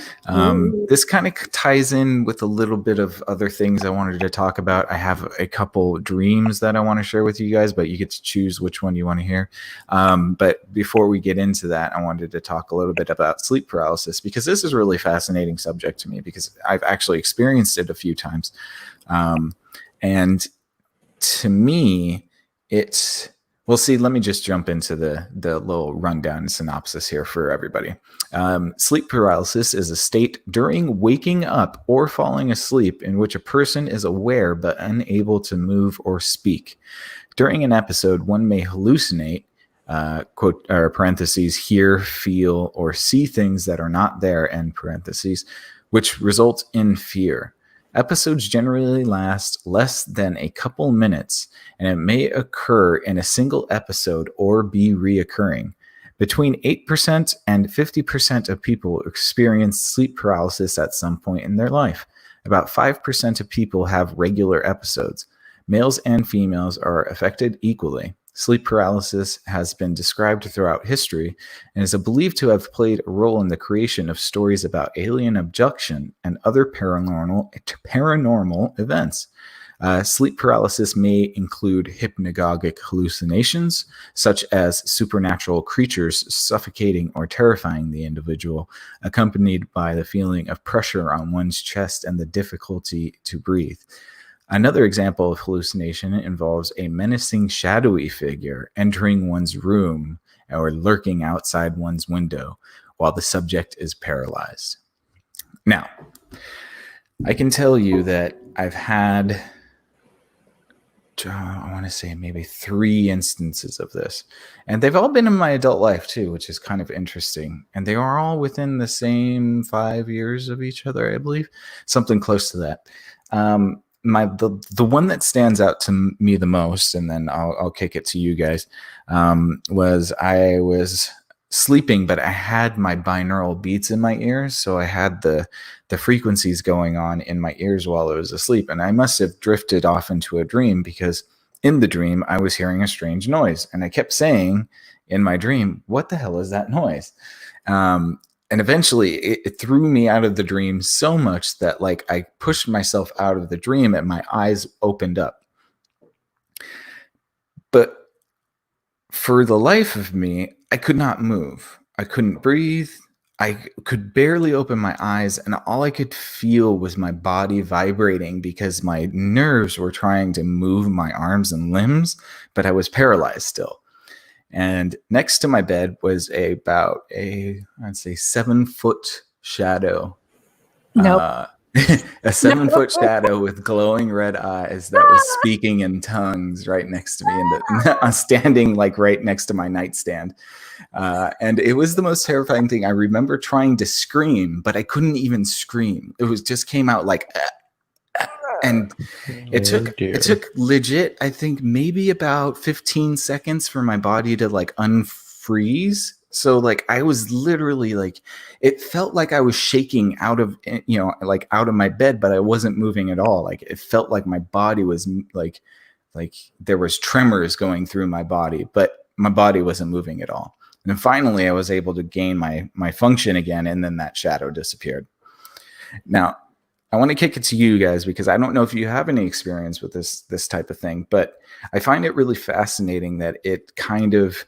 S2: This kind of ties in with a little bit of other things I wanted to talk about. I have a couple dreams that I want to share with you guys, but you get to choose which one you want to hear. But before we get into that, I wanted to talk a little bit about sleep paralysis, because this is a really fascinating subject to me, because I've actually experienced it a few times. And to me, Well, see, let me just jump into the little rundown synopsis here for everybody. Sleep paralysis is a state during waking up or falling asleep in which a person is aware but unable to move or speak. During an episode, one may hallucinate, quote or parentheses, hear, feel, or see things that are not there, end parentheses, which result in fear. Episodes generally last less than a couple minutes, and it may occur in a single episode or be reoccurring. Between 8% and 50% of people experience sleep paralysis at some point in their life. About 5% of people have regular episodes. Males and females are affected equally. Sleep paralysis has been described throughout history and is believed to have played a role in the creation of stories about alien abduction and other paranormal events. Sleep paralysis may include hypnagogic hallucinations, such as supernatural creatures suffocating or terrifying the individual, accompanied by the feeling of pressure on one's chest and the difficulty to breathe. Another example of hallucination involves a menacing shadowy figure entering one's room or lurking outside one's window while the subject is paralyzed. Now, I can tell you that I've had, I want to say maybe 3 instances of this, and they've all been in my adult life too, which is kind of interesting. And they are all within the same 5 years of each other, I believe, something close to that. The one that stands out to me the most, and then I'll kick it to you guys, was I was sleeping, but I had my binaural beats in my ears, so I had the frequencies going on in my ears while I was asleep, and I must have drifted off into a dream, because in the dream I was hearing a strange noise, and I kept saying in my dream, "What the hell is that noise?" And eventually it threw me out of the dream so much that like I pushed myself out of the dream and my eyes opened up. But for the life of me, I could not move. I couldn't breathe. I could barely open my eyes, and all I could feel was my body vibrating because my nerves were trying to move my arms and limbs, but I was paralyzed still. And next to my bed was I'd say 7-foot shadow.
S3: Nope.
S2: A 7-foot shadow with glowing red eyes that was speaking in tongues right next to me, and standing like right next to my nightstand. And it was the most terrifying thing. I remember trying to scream, but I couldn't even scream. It was just came out like, and it took legit, I think maybe about 15 seconds for my body to like unfreeze. So like I was literally like, it felt like I was shaking out of my bed, but I wasn't moving at all. Like it felt like my body was like there was tremors going through my body, but my body wasn't moving at all. And then finally I was able to gain my function again, and then that shadow disappeared. Now, I want to kick it to you guys, because I don't know if you have any experience with this type of thing, but I find it really fascinating that it kind of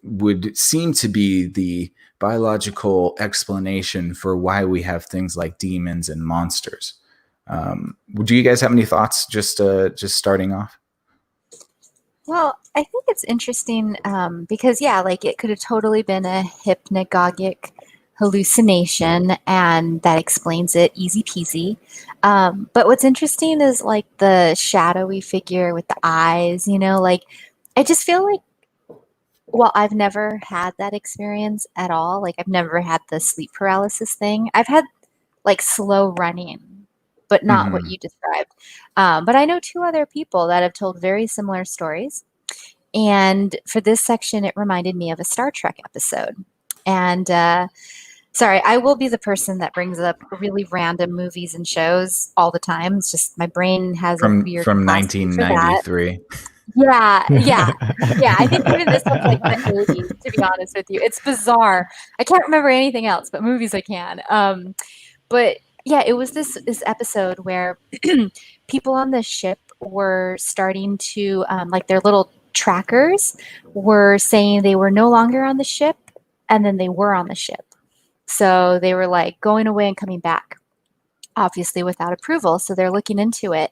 S2: would seem to be the biological explanation for why we have things like demons and monsters. Do you guys have any thoughts just starting off?
S3: Well, I think it's interesting because, yeah, like it could have totally been a hypnagogic hallucination, and that explains it, easy peasy. But what's interesting is like the shadowy figure with the eyes, like I just feel like, well, I've never had that experience at all. Like I've never had the sleep paralysis thing. I've had like slow running, but not what you described. But I know 2 other people that have told very similar stories. And for this section, it reminded me of a Star Trek episode. And sorry, I will be the person that brings up really random movies and shows all the time. It's just my brain has a weird
S2: from
S3: capacity for that.
S2: 1993.
S3: Yeah. I think even this one's like the 80s, to be honest with you. It's bizarre. I can't remember anything else, but movies I can. But yeah, it was this episode where people on the ship were starting to, like their little trackers were saying they were no longer on the ship, and then they were on the ship. So they were like going away and coming back, obviously without approval. So they're looking into it.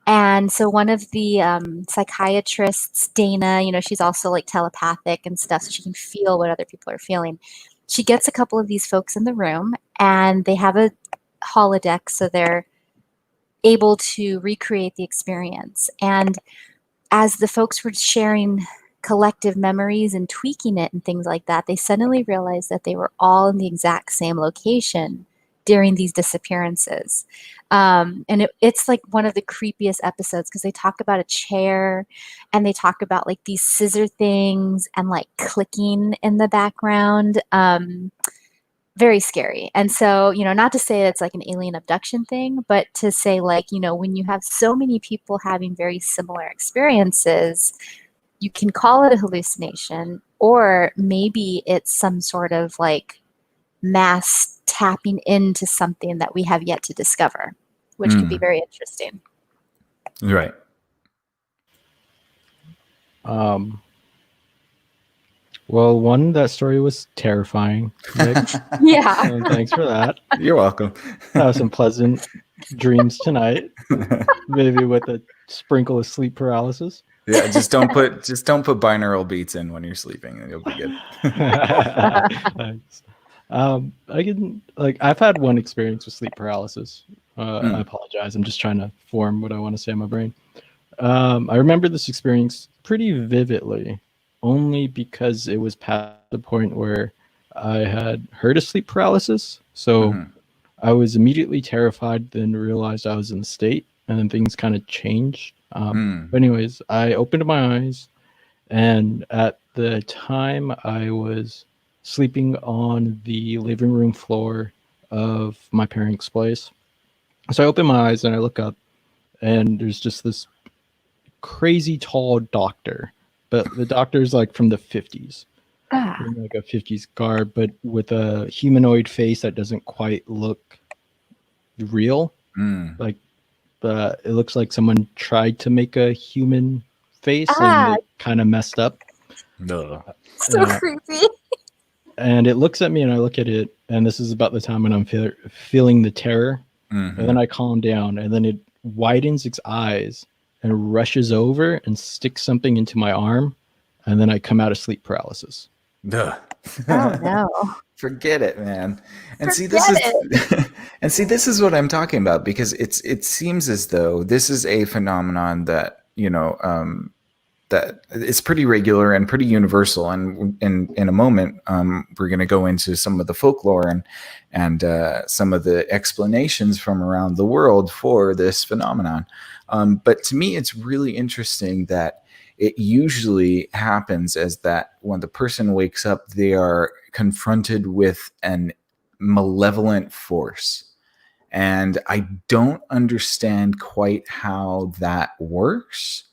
S3: And so one of the psychiatrists, Dana, she's also like telepathic and stuff, so she can feel what other people are feeling. She gets a couple of these folks in the room, and they have a holodeck, so they're able to recreate the experience. And as the folks were sharing collective memories and tweaking it and things like that, they suddenly realized that they were all in the exact same location during these disappearances. And it's like one of the creepiest episodes because they talk about a chair and they talk about like these scissor things and like clicking in the background. Very scary. And so, not to say it's like an alien abduction thing, but to say like, when you have so many people having very similar experiences, you can call it a hallucination, or maybe it's some sort of like mass tapping into something that we have yet to discover, which could be very interesting.
S2: Right.
S4: Well, one, that story was terrifying, Nick.
S3: Yeah.
S4: So thanks for that.
S2: You're welcome.
S4: Have some pleasant dreams tonight, maybe with a sprinkle of sleep paralysis.
S2: Yeah, just don't put binaural beats in when you're sleeping, and you'll be good.
S4: Thanks. I've had one experience with sleep paralysis. I apologize. I'm just trying to form what I want to say in my brain. I remember this experience pretty vividly, only because it was past the point where I had heard of sleep paralysis. So I was immediately terrified, then realized I was in the state, and then things kind of changed. But anyways, I opened my eyes, and at the time I was sleeping on the living room floor of my parents' place. So I open my eyes and I look up, and there's just this crazy tall doctor, but the doctor's like from the 50s, in like a 50s garb, but with a humanoid face that doesn't quite look real. Like it looks like someone tried to make a human face and it kind of messed up.
S3: So creepy.
S4: And it looks at me and I look at it, and this is about the time when I'm feeling the terror. And then I calm down, and then it widens its eyes and rushes over and sticks something into my arm, and then I come out of sleep paralysis.
S2: Duh.
S3: Oh no.
S2: Forget it, man. And this is what I'm talking about, because it seems as though this is a phenomenon that, that is pretty regular and pretty universal. And in a moment, we're going to go into some of the folklore and some of the explanations from around the world for this phenomenon. But to me, it's really interesting that it usually happens as that when the person wakes up, they are confronted with an malevolent force. And I don't understand quite how that works.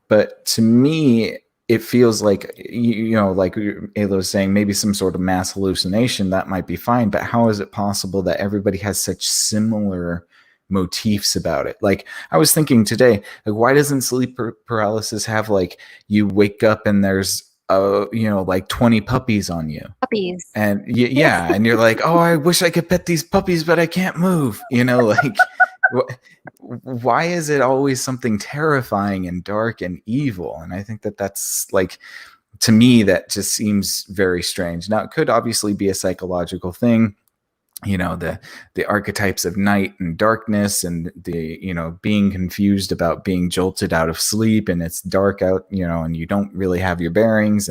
S2: But to me, it feels like, like Ayla was saying, maybe some sort of mass hallucination, that might be fine. But how is it possible that everybody has such similar motifs about it? Like, I was thinking today, like, why doesn't sleep paralysis have like you wake up and there's like 20 puppies on you?
S3: Puppies.
S2: And yeah, and you're like, oh, I wish I could pet these puppies, but I can't move. Like, why is it always something terrifying and dark and evil? And I think that's like, to me, that just seems very strange. Now, it could obviously be a psychological thing. The archetypes of night and darkness, and the being confused about being jolted out of sleep and it's dark out, and you don't really have your bearings.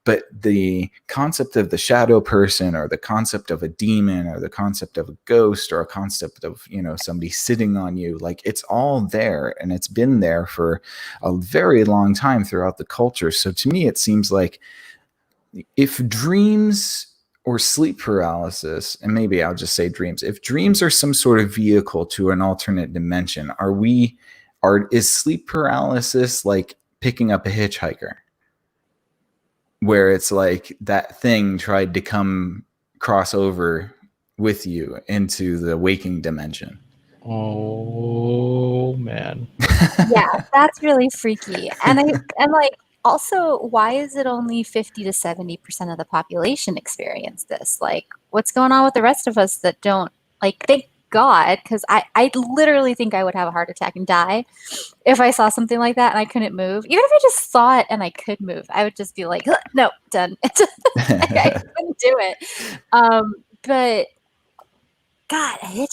S2: But the concept of the shadow person, or the concept of a demon, or the concept of a ghost, or a concept of somebody sitting on you, like, it's all there, and it's been there for a very long time throughout the culture. So to me, it seems like if dreams or sleep paralysis, and maybe I'll just say dreams, if dreams are some sort of vehicle to an alternate dimension, is sleep paralysis like picking up a hitchhiker, where it's like that thing tried to cross over with you into the waking dimension?
S4: Oh man.
S3: Yeah, that's really freaky. And like, also, why is it only 50 to 70% of the population experience this? Like, what's going on with the rest of us that don't? Like, God, because I literally think I would have a heart attack and die if I saw something like that and I couldn't move. Even if I just saw it and I could move, I would just be like, no, done. I couldn't do it. But God, I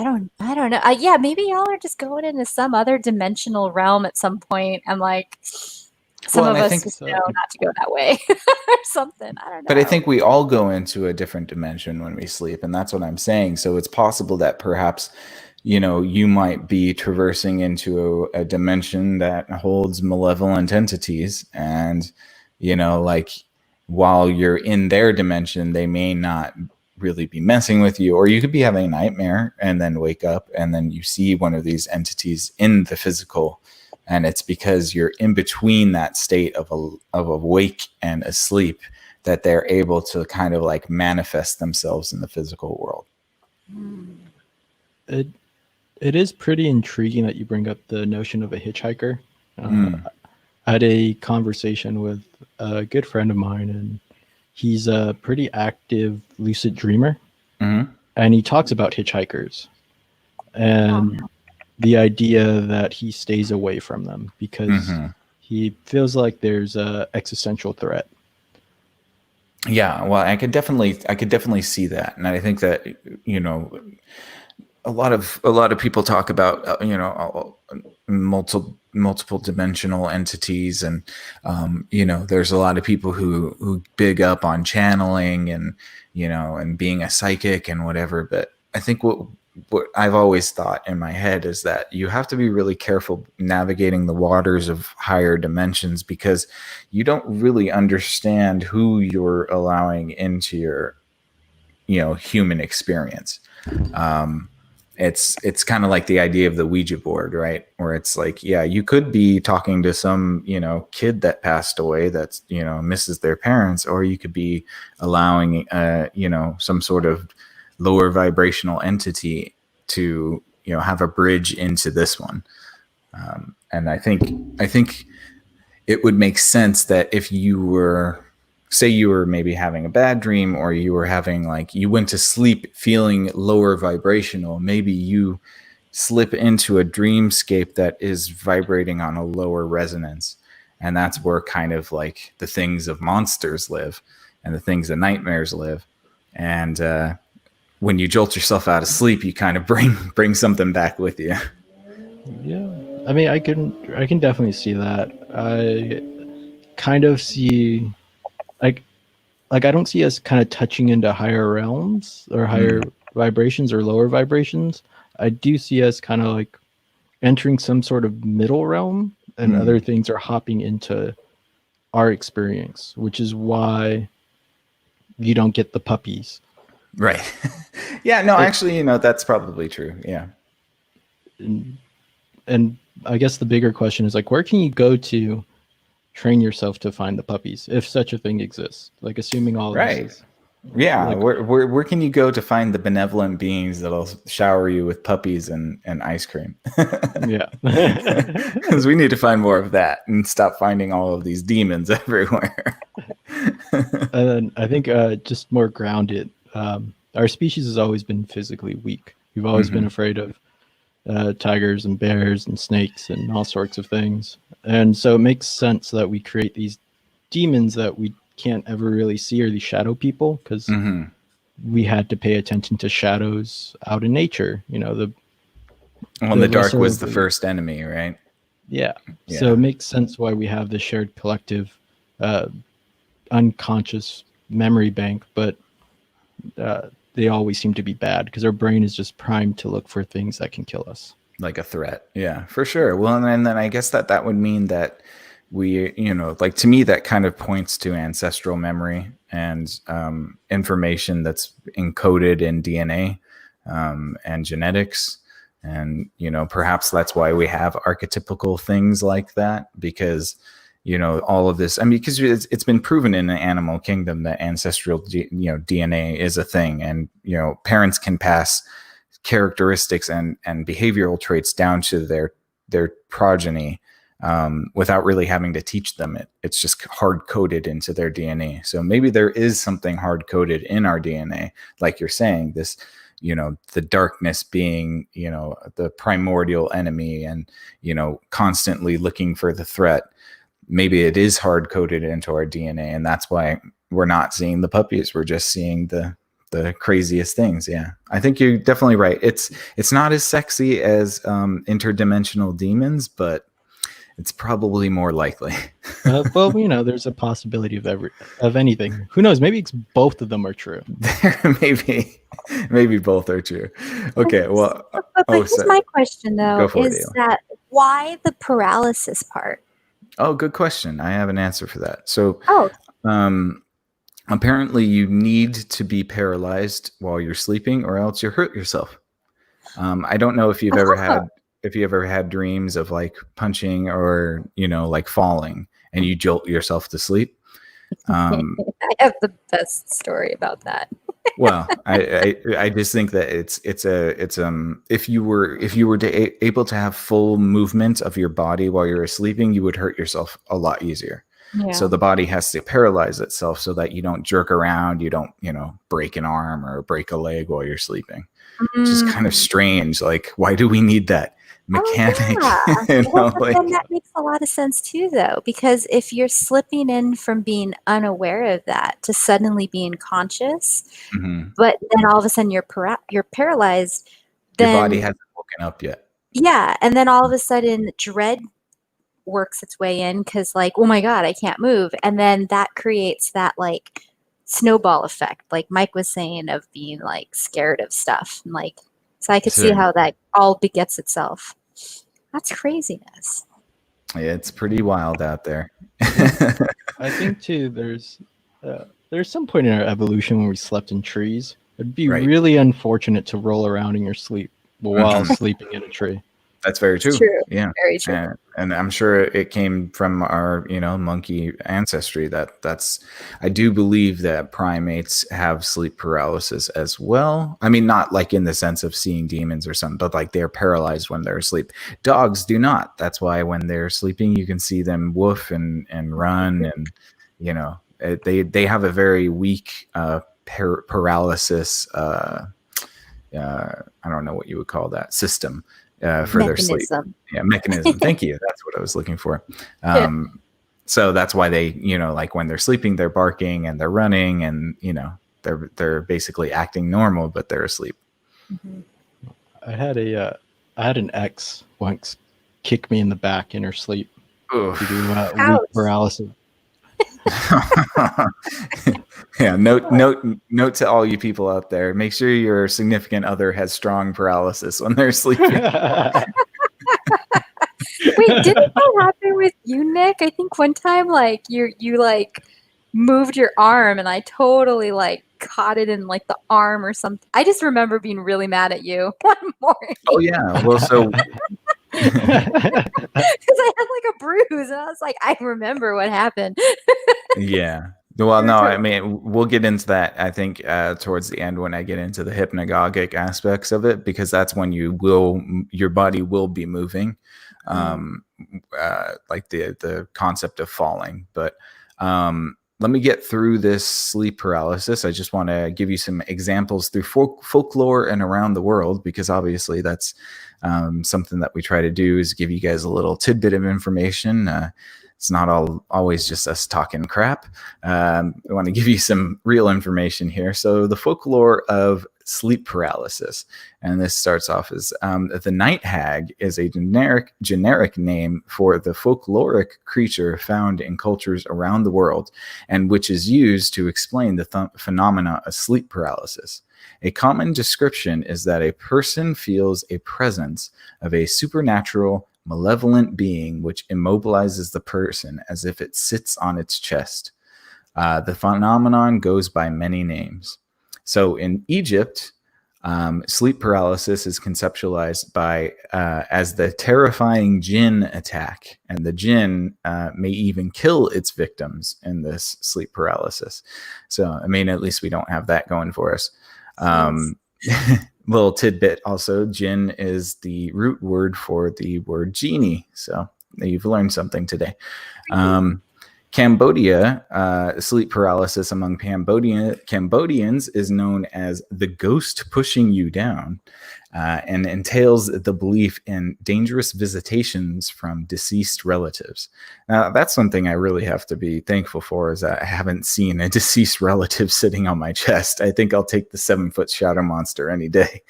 S3: don't know. Yeah, maybe y'all are just going into some other dimensional realm at some point, and like some
S2: Well,
S3: of
S2: and I
S3: us
S2: think
S3: just
S4: so.
S3: know not to go that way or something. I don't know.
S2: But I think we all go into a different dimension when we sleep, and that's what I'm saying. So it's possible that perhaps, you might be traversing into a dimension that holds malevolent entities, and like while you're in their dimension, they may not really be messing with you, or you could be having a nightmare and then wake up and then you see one of these entities in the physical. And it's because you're in between that state of awake and asleep that they're able to kind of like manifest themselves in the physical world.
S4: It is pretty intriguing that you bring up the notion of a hitchhiker. I had a conversation with a good friend of mine, and he's a pretty active lucid dreamer. And he talks about hitchhikers and the idea that he stays away from them because he feels like there's a existential threat.
S2: Yeah, well, I could definitely see that, and I think that a lot of people talk about multiple dimensional entities, and there's a lot of people who big up on channeling and and being a psychic and whatever. But I think what I've always thought in my head is that you have to be really careful navigating the waters of higher dimensions, because you don't really understand who you're allowing into your human experience. It's kind of like the idea of the Ouija board, right? Where it's like, yeah, you could be talking to some, kid that passed away that's, misses their parents, or you could be allowing, some sort of lower vibrational entity to, have a bridge into this one. And I think it would make sense that if you were, say you were maybe having a bad dream, or you were having you went to sleep feeling lower vibrational, maybe you slip into a dreamscape that is vibrating on a lower resonance. And that's where kind of like the things of monsters live and the things of nightmares live. And when you jolt yourself out of sleep, you kind of bring something back with you.
S4: Yeah. I mean, I can definitely see that. I kind of see like I don't see us kind of touching into higher realms or higher vibrations or lower vibrations. I do see us kind of like entering some sort of middle realm, and other things are hopping into our experience, which is why you don't get the puppies.
S2: Right. Yeah, no, actually, that's probably true. Yeah.
S4: And I guess the bigger question is where can you go to train yourself to find the puppies, if such a thing exists? Assuming all
S2: right.
S4: This is,
S2: yeah. Where can you go to find the benevolent beings that'll shower you with puppies and ice cream?
S4: Yeah.
S2: Because we need to find more of that and stop finding all of these demons everywhere.
S4: And then I think just more grounded. Our species has always been physically weak. We've always been afraid of tigers and bears and snakes and all sorts of things. And so it makes sense that we create these demons that we can't ever really see, or these shadow people, because we had to pay attention to shadows out in nature. The
S2: dark was the first enemy, right?
S4: Yeah. So it makes sense why we have the shared collective unconscious memory bank, but they always seem to be bad because our brain is just primed to look for things that can kill us. Like
S2: a threat. Yeah, for sure. Well, and then I guess that would mean that we, to me, that kind of points to ancestral memory and information that's encoded in DNA and genetics. And, perhaps that's why we have archetypical things like that, because all of this, because it's been proven in the animal kingdom that ancestral, DNA is a thing, and, parents can pass characteristics and behavioral traits down to their progeny without really having to teach them it. It's just hard coded into their DNA. So maybe there is something hard coded in our DNA, like you're saying, this, the darkness being, the primordial enemy, and, constantly looking for the threat. Maybe it is hard coded into our DNA, and that's why we're not seeing the puppies. We're just seeing the craziest things. Yeah, I think you're definitely right. It's not as sexy as interdimensional demons, but it's probably more likely.
S4: Well, there's a possibility of anything. Who knows? Maybe both of them are true.
S2: maybe both are true. Okay, well,
S3: but here's my question though: is that why the paralysis part?
S2: Oh, good question. I have an answer for that. So,
S3: oh.
S2: Apparently you need to be paralyzed while you're sleeping, or else you hurt yourself. I don't know if you've ever had dreams of like punching or, like falling, and you jolt yourself to sleep.
S3: I have the best story about that.
S2: Well, I just think that it's if you were able to have full movement of your body while you're sleeping, you would hurt yourself a lot easier.
S3: Yeah.
S2: So the body has to paralyze itself so that you don't jerk around, you don't, break an arm or break a leg while you're sleeping. Which is kind of strange. Like, why do we need that mechanic?
S3: Oh, yeah. Then that makes a lot of sense too, though, because if you're slipping in from being unaware of that to suddenly being conscious, but then all of a sudden you're paralyzed, then
S2: your body hasn't woken up yet.
S3: Yeah, and then all of a sudden dread works its way in because, like, oh my God, I can't move, and then that creates that like snowball effect, like Mike was saying, of being like scared of stuff, and like, so I could see how that all begets itself. That's craziness.
S2: Yeah, it's pretty wild out there.
S4: I think too, there's some point in our evolution when we slept in trees. It'd be really unfortunate to roll around in your sleep while sleeping in a tree.
S2: That's very true. Yeah,
S3: very true.
S2: And I'm sure it came from our, monkey ancestry. I do believe that primates have sleep paralysis as well. I mean, not like in the sense of seeing demons or something, but like they're paralyzed when they're asleep. Dogs do not. That's why when they're sleeping, you can see them woof and run, and they have a very weak paralysis. I don't know what you would call that system. For their sleep. Yeah, mechanism. Thank you. That's what I was looking for. So that's why they, like when they're sleeping, they're barking and they're running, and they're basically acting normal, but they're asleep.
S4: I had an ex once kick me in the back in her sleep to do weak paralysis.
S2: Yeah, note to all you people out there: make sure your significant other has strong paralysis when they're sleeping.
S3: Wait, didn't that happen with you, Nick? I think one time, like you like moved your arm, and I totally like caught it in like the arm or something. I just remember being really mad at you one morning.
S2: Oh yeah, well, so
S3: because I had like a bruise, and I was like, I remember what happened.
S2: Yeah. Well, no, I mean, we'll get into that, I think, towards the end when I get into the hypnagogic aspects of it, because that's when your body will be moving, like the concept of falling. But let me get through this sleep paralysis. I just want to give you some examples through folklore and around the world, because obviously that's something that we try to do, is give you guys a little tidbit of information. It's not always just us talking crap. I want to give you some real information here. So the folklore of sleep paralysis, and this starts off as the night hag is a generic name for the folkloric creature found in cultures around the world, and which is used to explain the phenomena of sleep paralysis. A common description is that a person feels a presence of a supernatural, malevolent being which immobilizes the person as if it sits on its chest. The phenomenon goes by many names. So in Egypt, sleep paralysis is conceptualized as the terrifying jinn attack, and the jinn may even kill its victims in this sleep paralysis. So, I mean, at least we don't have that going for us. Little tidbit also, jinn is the root word for the word genie. So you've learned something today. Cambodia, sleep paralysis among Cambodians is known as the ghost pushing you down, and entails the belief in dangerous visitations from deceased relatives. Now, that's one thing I really have to be thankful for, is that I haven't seen a deceased relative sitting on my chest. I think I'll take the 7-foot shadow monster any day.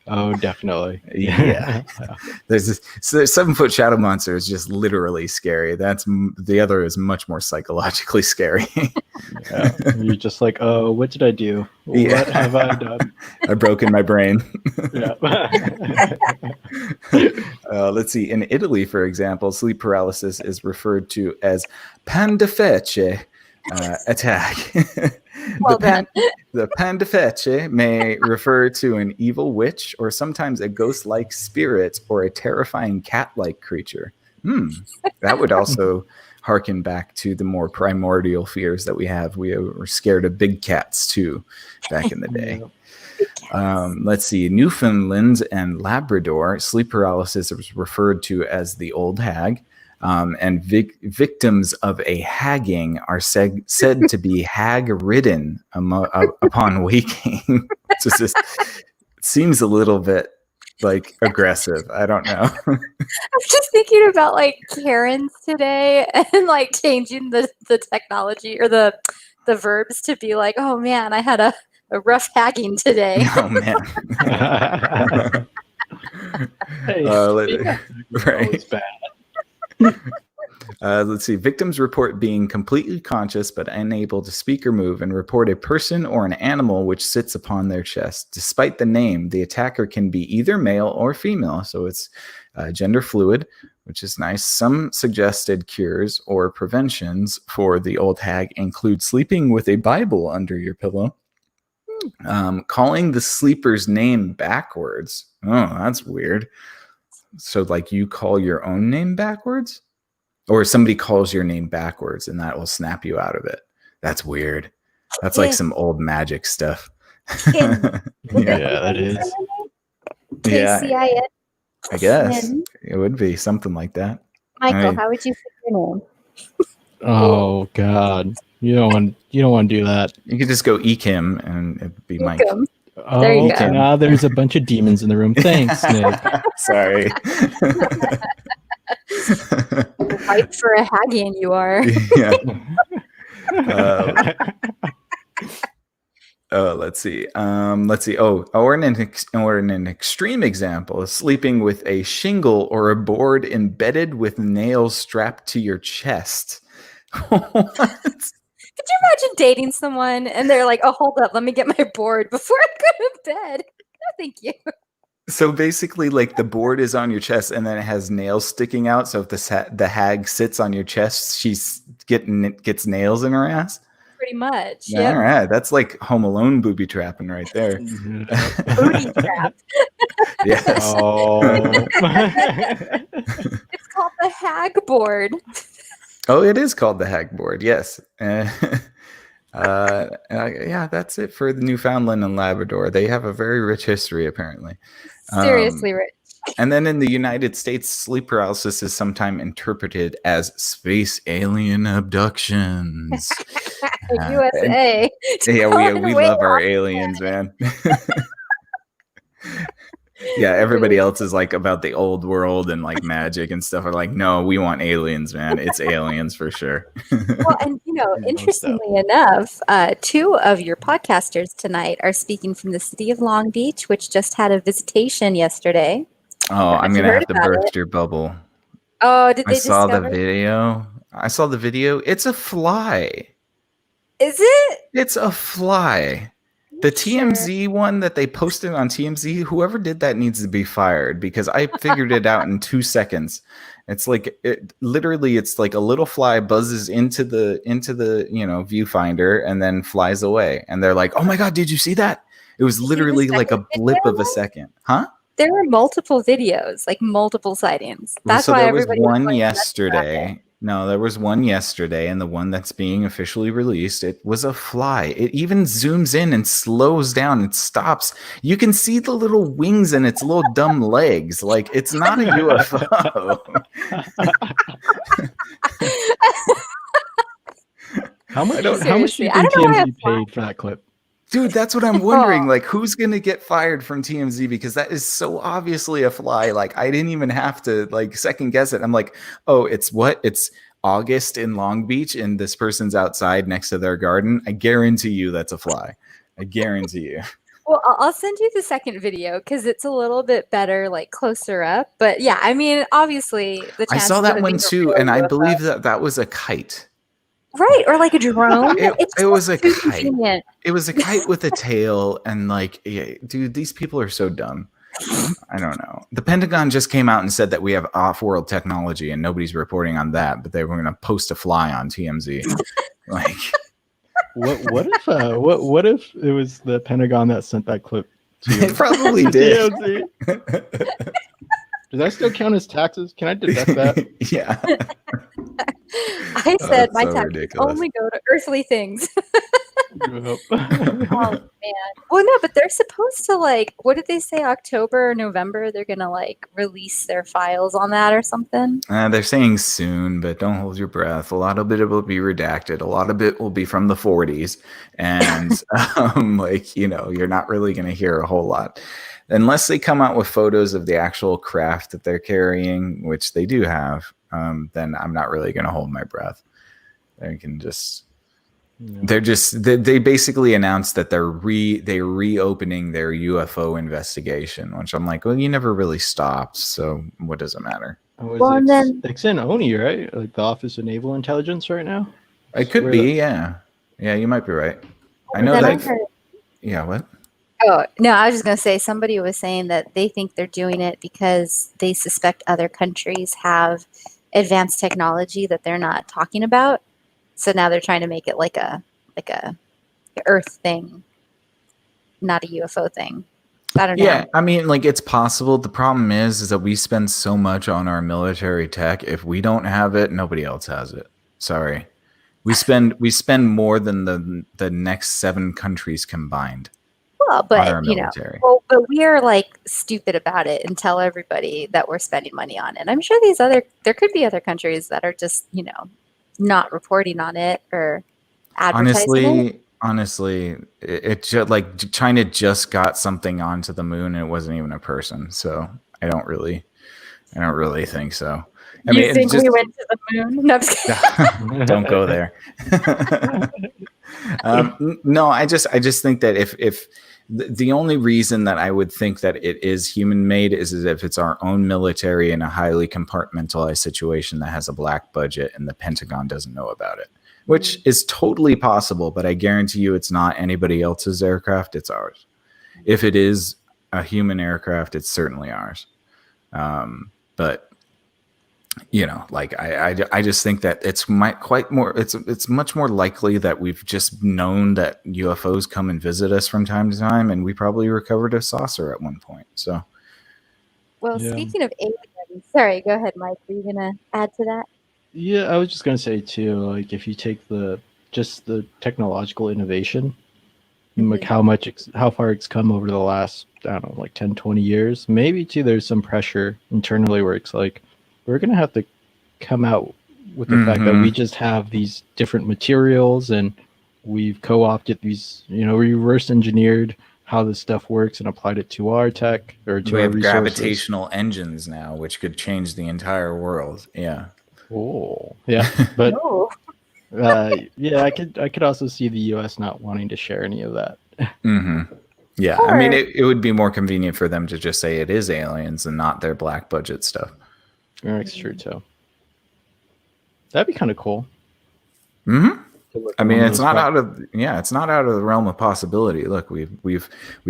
S4: Oh, definitely.
S2: Yeah. There's this, so 7-foot shadow monster is just literally scary. The other is much more psychologically scary.
S4: Yeah. You're just like, oh, what did I do?
S2: Yeah.
S4: What have I done?
S2: I've broken my brain.
S4: Yeah.
S2: Let's see. In Italy, for example, sleep paralysis is referred to as pandefece attack.
S3: Well done.
S2: The pandefece may refer to an evil witch, or sometimes a ghost-like spirit, or a terrifying cat-like creature. That would also harken back to the more primordial fears that we have. We were scared of big cats too back in the day. Let's see. Newfoundland and Labrador, sleep paralysis is referred to as the old hag. And victims of a hagging are said to be hag-ridden upon waking. It seems a little bit like aggressive. I don't know.
S3: I'm just thinking about like Karens today and like changing the technology or the verbs to be like, oh man, I had a rough hagging today.
S2: Oh man. Right.
S4: Bad.
S2: Let's see. Victims report being completely conscious but unable to speak or move, and report a person or an animal which sits upon their chest. Despite the name, the attacker can be either male or female, so it's gender fluid, which is nice. Some suggested cures or preventions for the old hag include sleeping with a Bible under your pillow, calling the sleeper's name backwards. Oh, that's weird. So like you call your own name backwards, or somebody calls your name backwards and that will snap you out of it. That's weird. That's like some old magic stuff.
S4: Yeah, that is.
S2: Yeah,
S3: KCIN.
S2: I guess it would be something like that.
S3: Michael,
S2: Right.
S3: how would you say your name?
S4: Oh God, you don't want to do that.
S2: You could just go Ekim and it'd be Mike.
S3: Welcome.
S4: Oh,
S3: There you go.
S4: now there's a bunch of demons in the room. Thanks, Nick.
S2: Sorry.
S3: Ripe for a hagging, you are.
S2: Yeah. Let's see. Or in an extreme example, is sleeping with a shingle or a board embedded with nails strapped to your chest. What?
S3: Could you imagine dating someone and they're like, oh, hold up, let me get my board before I go to bed? No, thank you.
S2: So basically, like the board is on your chest, and then it has nails sticking out. So if the hag sits on your chest, gets nails in her ass.
S3: Pretty much.
S2: Yeah,
S3: Yep.
S2: all right, that's like Home Alone booby trapping right there.
S3: Booty trap.
S2: Yes.
S4: Oh.
S3: It's called the hag board.
S2: Oh, it is called the hag board. Yes. Yeah, that's it for the Newfoundland and Labrador. They have a very rich history, apparently.
S3: Seriously, Rich.
S2: And then in the United States, sleep paralysis is sometimes interpreted as space alien abductions.
S3: USA.
S2: Yeah, we love our aliens, man. Yeah, everybody else is like about the old world and like magic and stuff. Are like, no, we want aliens, man. It's aliens for sure.
S3: Well, and interestingly enough, 2 of your podcasters tonight are speaking from the city of Long Beach, which just had a visitation yesterday.
S2: Oh, I'm
S3: you
S2: gonna
S3: heard
S2: have to
S3: about
S2: burst your bubble.
S3: Oh, did they
S2: I saw the
S3: discover?
S2: video. It's a fly.
S3: Is it?
S2: It's a fly. The TMZ one that they posted on TMZ, whoever did that needs to be fired, because I figured it out in 2 seconds. It's like it's like a little fly buzzes into the viewfinder and then flies away. And they're like, "Oh my God, did you see that?" It was literally like a blip of a second. Huh?
S3: There were multiple videos, like multiple sightings. That's why
S2: there was
S3: everybody was
S2: one
S3: like,
S2: yesterday. No, there was one yesterday, and the one that's being officially released, it was a fly. It even zooms in and slows down and stops. You can see the little wings and its little dumb legs. Like, it's not a UFO.
S4: How much?
S2: don't-
S4: How much do
S3: Seriously,
S4: you
S3: I
S4: think
S3: don't know why
S4: TMZ paid for that clip?
S2: Dude, that's what I'm wondering.
S3: Oh.
S2: Like, who's gonna get fired from TMZ? Because that is so obviously a fly. Like, I didn't even have to like second guess it. I'm like, oh, it's what? It's August in Long Beach, and this person's outside next to their garden. I guarantee you that's a fly. I guarantee you.
S3: Well, I'll send you the second video because it's a little bit better, like closer up. But yeah, I mean, obviously the
S2: I
S3: chances
S2: saw that
S3: of
S2: one
S3: these are
S2: too,
S3: real
S2: and I
S3: UFO.
S2: believe that that was a kite.
S3: Right, or like a drone.
S2: It,
S3: It's
S2: it
S3: just
S2: was a
S3: too
S2: kite.
S3: convenient.
S2: It was a kite with a tail, and like, yeah, dude, these people are so dumb. I don't know. The Pentagon just came out and said that we have off-world technology, and nobody's reporting on that. But they were going to post a fly on TMZ. Like,
S4: What if it was the Pentagon that sent that clip
S2: it
S4: to
S2: probably did.
S4: TMZ? Does that still count as taxes? Can I deduct that?
S2: Yeah.
S3: I said
S2: that's
S3: my
S2: so
S3: taxes
S2: ridiculous.
S3: only go to earthly things.
S4: Yep.
S3: Oh man. Well, no, but they're supposed to like. What did they say? October or November? They're gonna like release their files on that or something.
S2: They're saying soon, but don't hold your breath. A lot of it will be redacted. A lot of it will be from the 40s. And like, you know, you're not really going to hear a whole lot. Unless they come out with photos of the actual craft that they're carrying, which they do have, then I'm not really going to hold my breath. They can just...
S4: Yeah.
S2: They basically announced that they're reopening their UFO investigation, which I'm like, well, you never really stopped, so what does it matter?
S3: Well, and then-
S4: It's in ONI, right? Like the Office of Naval Intelligence right now?
S2: It could
S4: Where
S2: be, yeah. Yeah, you might be right. I know
S3: Then I
S2: that.
S3: heard-
S2: Yeah, what?
S3: Oh, no, I was just going to say somebody was saying that they think they're doing it because they suspect other countries have advanced technology that they're not talking about. So now they're trying to make it like a Earth thing, not a UFO thing. I don't know.
S2: Yeah, I mean, like, it's possible. The problem is that we spend so much on our military tech. If we don't have it, nobody else has it. Sorry. We spend more than the next 7 countries combined.
S3: Well,
S2: on
S3: but
S2: our
S3: you know,
S2: military.
S3: but we are like stupid about it and tell everybody that we're spending money on it. I'm sure there could be other countries that are just, you know, not reporting on it or advertising it.
S2: Honestly, it just like China just got something onto the moon and it wasn't even a person. So I don't really think so. I
S3: You
S2: mean,
S3: think
S2: just,
S3: we went to the moon? No, I'm just kidding.
S2: don't go there. No, I just think that if the only reason that I would think that it is human made is if it's our own military in a highly compartmentalized situation that has a black budget and the Pentagon doesn't know about it, which is totally possible. But I guarantee you it's not anybody else's aircraft. It's ours. If it is a human aircraft, it's certainly ours. But you know, like I just think that it's much more likely that we've just known that UFOs come and visit us from time to time, and we probably recovered a saucer at one point. So,
S3: Well,
S4: Yeah.
S3: speaking of aliens, sorry, go ahead, Mike. Were you gonna add to that?
S4: Yeah, I was just gonna say too, like if you take the technological innovation, like how far it's come over the last, I don't know, like 10, 20 years, maybe too there's some pressure internally where it's like we're gonna have to come out with the fact that we just have these different materials and we've co-opted these, you know, we reverse engineered how this stuff works and applied it to our tech or to
S2: we
S4: our
S2: have
S4: resources.
S2: gravitational engines now, which could change the entire world. Yeah.
S4: Oh, yeah, but
S3: Oh,
S4: yeah, I could also see the U.S. not wanting to share any of that.
S2: Yeah, I mean, it would be more convenient for them to just say it is aliens and not their black budget stuff.
S4: That's true too. That'd be kind of cool.
S2: I mean, it's not out of the realm of possibility. Look, we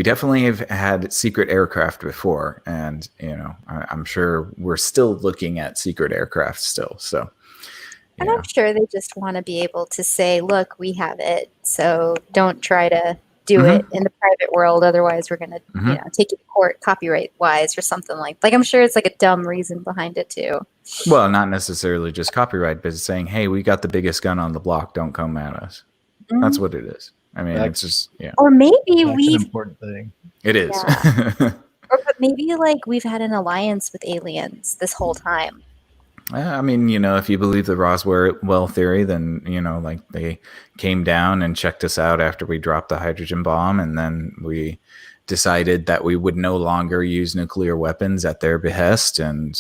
S2: definitely have had secret aircraft before, and you know, I'm sure we're still looking at secret aircraft still. So,
S3: and I'm sure they just want to be able to say, "Look, we have it, so don't try to do it in the private world. Otherwise, we're gonna, you know, take you to court, copyright wise, or something like." I'm sure it's like a dumb reason behind it too.
S2: Well, not necessarily just copyright, but it's saying, "Hey, we got the biggest gun on the block. Don't come at us." That's what it is. I mean, it's just
S3: Or maybe
S4: That's an important thing.
S2: It is.
S3: Or but maybe like we've had an alliance with aliens this whole time.
S2: I mean, if you believe the Roswell theory, then, like they came down and checked us out after we dropped the hydrogen bomb. And then we decided that we would no longer use nuclear weapons at their behest. And,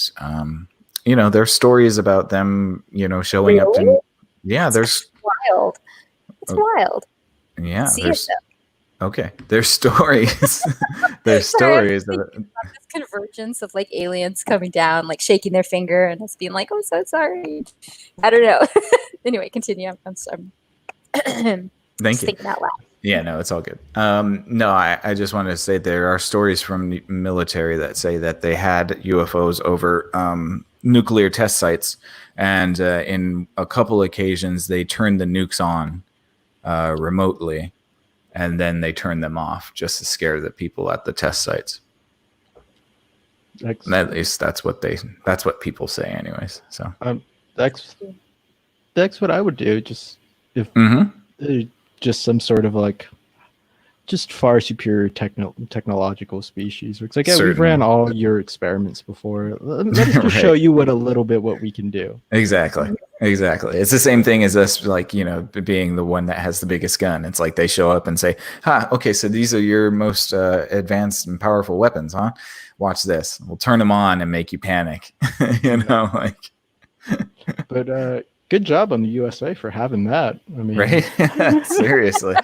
S2: there's stories about them, showing up
S3: Really?
S2: to, yeah, there's
S3: Wild. It's wild.
S2: yeah,
S3: See
S2: there's,
S3: it, though.
S2: okay. There's stories. There's
S3: Sorry, I'm
S2: stories
S3: thinking
S2: of
S3: about this convergence of like aliens coming down, like shaking their finger and us being like, "Oh, so sorry." I don't know. Anyway, continue. I'm
S2: Thank
S3: just
S2: you.
S3: thinking out loud.
S2: Yeah, no, it's all good. No, I just wanted to say there are stories from the military that say that they had UFOs over nuclear test sites, and in a couple occasions they turned the nukes on remotely, and then they turned them off just to scare the people at the test sites. At least that's what people say, anyways. So
S4: that's what I would do. Just if just some sort of like just far superior technological species. It's like, yeah, we've ran all your experiments before. Let us just
S2: Right.
S4: show you what we can do.
S2: Exactly. It's the same thing as us, like, being the one that has the biggest gun. It's like they show up and say, okay, so these are your most advanced and powerful weapons, huh? Watch this. We'll turn them on and make you panic. Like.
S4: But good job on the USA for having that. I mean,
S2: right? Seriously.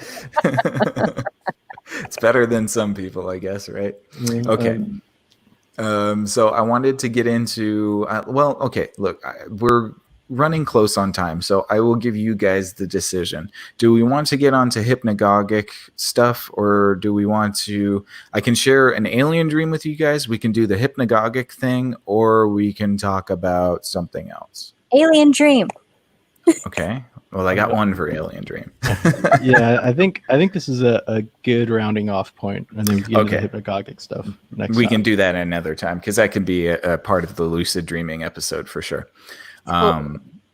S2: It's better than some people, I guess, right? Okay. So I wanted to get into, okay, look, we're running close on time, so I will give you guys the decision. Do we want to get onto hypnagogic stuff, or do we want to, I can share an alien dream with you guys, we can do the hypnagogic thing, or we can talk about something else.
S3: Alien dream.
S2: Okay. Well, I got one for alien dream.
S4: Yeah, I think this is a good rounding off point. And then we can get into the hypnagogic stuff next
S2: We
S4: time.
S2: can do that another time, because that could be a part of the lucid dreaming episode for sure.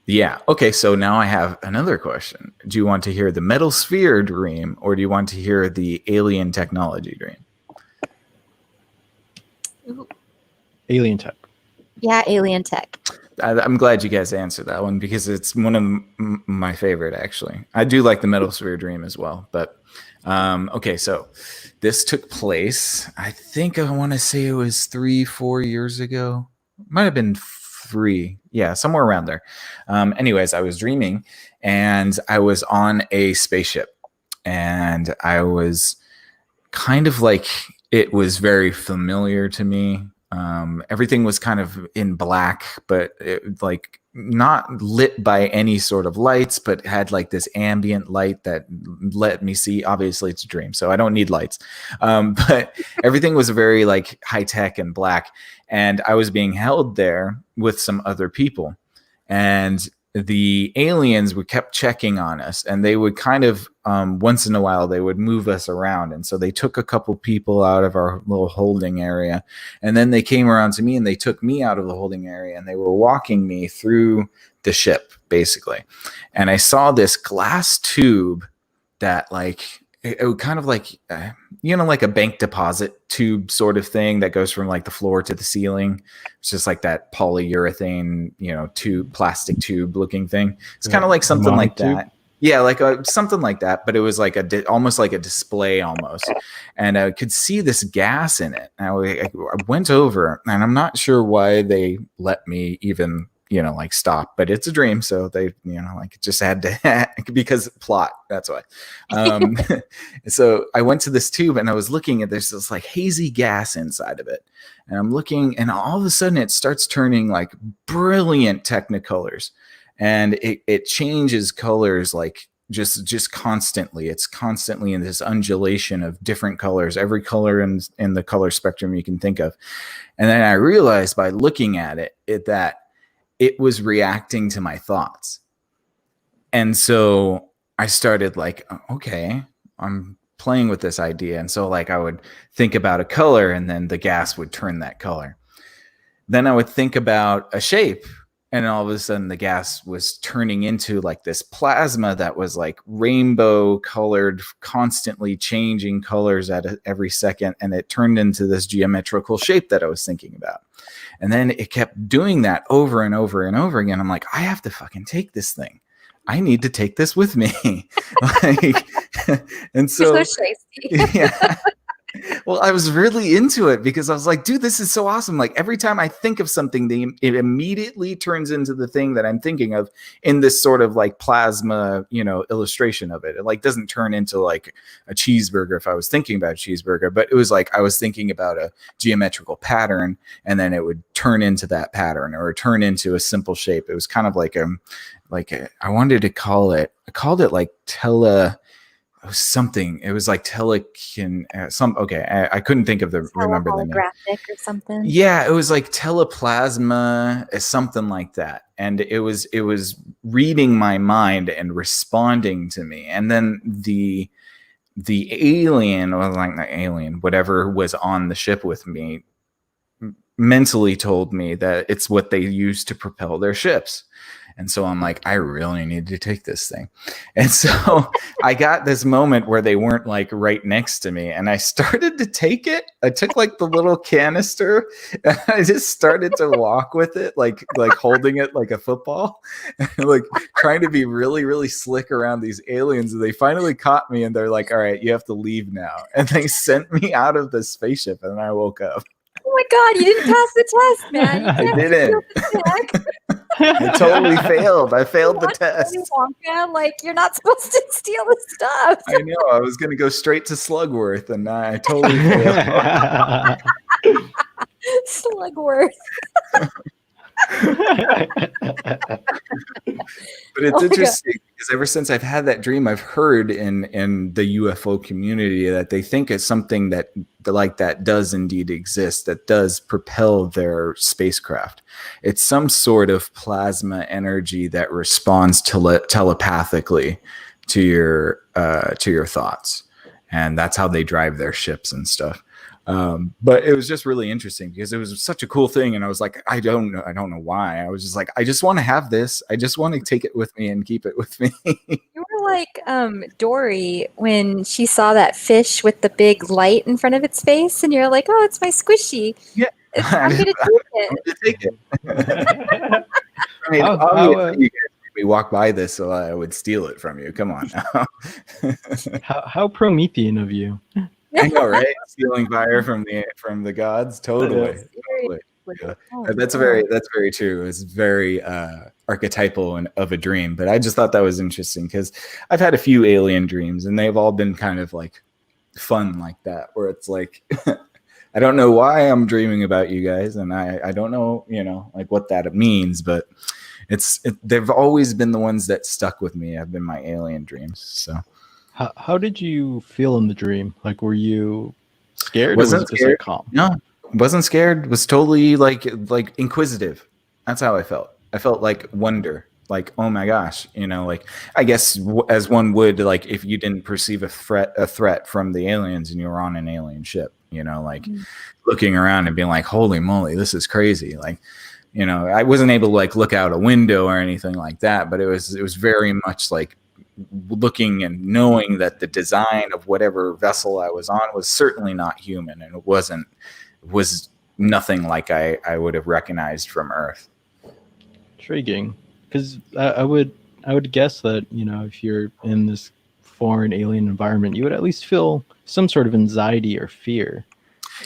S2: Yeah. Okay. So now I have another question. Do you want to hear the metal sphere dream, or do you want to hear the alien technology dream?
S3: Ooh.
S4: Alien tech.
S3: Yeah, alien tech.
S2: I'm glad you guys answered that one, because it's one of my favorite, actually. I do like the metal sphere dream as well. But okay, so this took place, I think I want to say it was 3-4 years ago. Might have been 3. Yeah, somewhere around there. Anyways, I was dreaming, and I was on a spaceship, and I was kind of like, it was very familiar to me. Everything was kind of in black, but it, like, not lit by any sort of lights, but had like this ambient light that let me see. Obviously it's a dream, so I don't need lights. But everything was very like high tech and black, and I was being held there with some other people, and the aliens would kept checking on us, and they would kind of once in a while they would move us around. And so they took a couple people out of our little holding area, and then they came around to me and they took me out of the holding area, and they were walking me through the ship basically. And I saw this glass tube that, like, it would kind of like like a bank deposit tube sort of thing that goes from like the floor to the ceiling. It's just like that polyurethane tube, plastic tube looking thing. It's kind of like something like that. Yeah, like something like that, but it was like almost like a display almost. And I could see this gas in it. And I went over, and I'm not sure why they let me even like stop, but it's a dream, so they like just had to because plot, that's why. So I went to this tube, and I was looking at this like hazy gas inside of it, and I'm looking, and all of a sudden it starts turning like brilliant technicolors, and it changes colors like just constantly. It's constantly in this undulation of different colors, every color in the color spectrum you can think of. And then I realized by looking at it that it was reacting to my thoughts. And so I started like, okay, I'm playing with this idea. And so like I would think about a color, and then the gas would turn that color. Then I would think about a shape, and all of a sudden the gas was turning into like this plasma that was like rainbow colored, constantly changing colors at every second. And it turned into this geometrical shape that I was thinking about. And then it kept doing that over and over and over again. I'm like, I have to fucking take this thing. I need to take this with me. Like, and so,
S3: You're so shifty.
S2: yeah. Well, I was really into it because I was like, dude, this is so awesome. Like every time I think of something, it immediately turns into the thing that I'm thinking of in this sort of like plasma, illustration of it. It like doesn't turn into like a cheeseburger if I was thinking about a cheeseburger, but it was like I was thinking about a geometrical pattern, and then it would turn into that pattern or turn into a simple shape. It was kind of like I wanted to call it, I called it like something. It was like telekin I couldn't think of remember the name.
S3: Holographic or something.
S2: Yeah, it was like teleplasma, something like that. And it was reading my mind and responding to me. And then the alien, or like the alien, whatever was on the ship with me, mentally told me that it's what they use to propel their ships. And so I'm like, I really need to take this thing. And so I got this moment where they weren't like right next to me, and I started to take it. I took like the little canister and I just started to walk with it, like holding it like a football, like trying to be really, really slick around these aliens. And they finally caught me, and they're like, all right, you have to leave now. And they sent me out of the spaceship, and I woke up.
S3: Oh my God, you didn't pass the test, man.
S2: I didn't. I totally failed. I failed the test.
S3: Wonka, like you're not supposed to steal the stuff.
S2: I know. I was going to go straight to Slugworth, and I totally failed.
S3: Slugworth.
S2: But it's interesting because ever since I've had that dream, I've heard in the UFO community that they think it's something that like that does indeed exist, that does propel their spacecraft. It's some sort of plasma energy that responds telepathically to your thoughts, and that's how they drive their ships and stuff. But it was just really interesting because it was such a cool thing. And I was like, I don't know why. I was just like, I just want to have this. I just want to take it with me and keep it with me.
S3: You were like Dory when she saw that fish with the big light in front of its face, and you're like, oh, it's my squishy.
S2: Yeah.
S3: I'm going to
S2: take it. I mean, obviously you guys made me walk by this so I would steal it from you. Come on now.
S4: How Promethean of you.
S2: I know, right? Stealing fire from the gods, totally. Yeah. That's very true. It's very archetypal of a dream. But I just thought that was interesting because I've had a few alien dreams, and they've all been kind of like fun like that, where it's like I don't know why I'm dreaming about you guys, and I don't know, like what that means, but they've always been the ones that stuck with me. Have been my alien dreams. So.
S4: How did you feel in the dream? Like, were you scared?
S2: Wasn't
S4: or was it
S2: scared.
S4: Just like calm?
S2: No, wasn't scared. Was totally like inquisitive. That's how I felt. I felt like wonder. Like, oh my gosh, like I guess as one would, like if you didn't perceive a threat from the aliens and you were on an alien ship, looking around and being like, holy moly, this is crazy. Like, I wasn't able to like look out a window or anything like that, but it was very much like looking and knowing that the design of whatever vessel I was on was certainly not human, and it was nothing like I would have recognized from Earth.
S4: Intriguing, because I would guess that if you're in this foreign alien environment, you would at least feel some sort of anxiety or fear.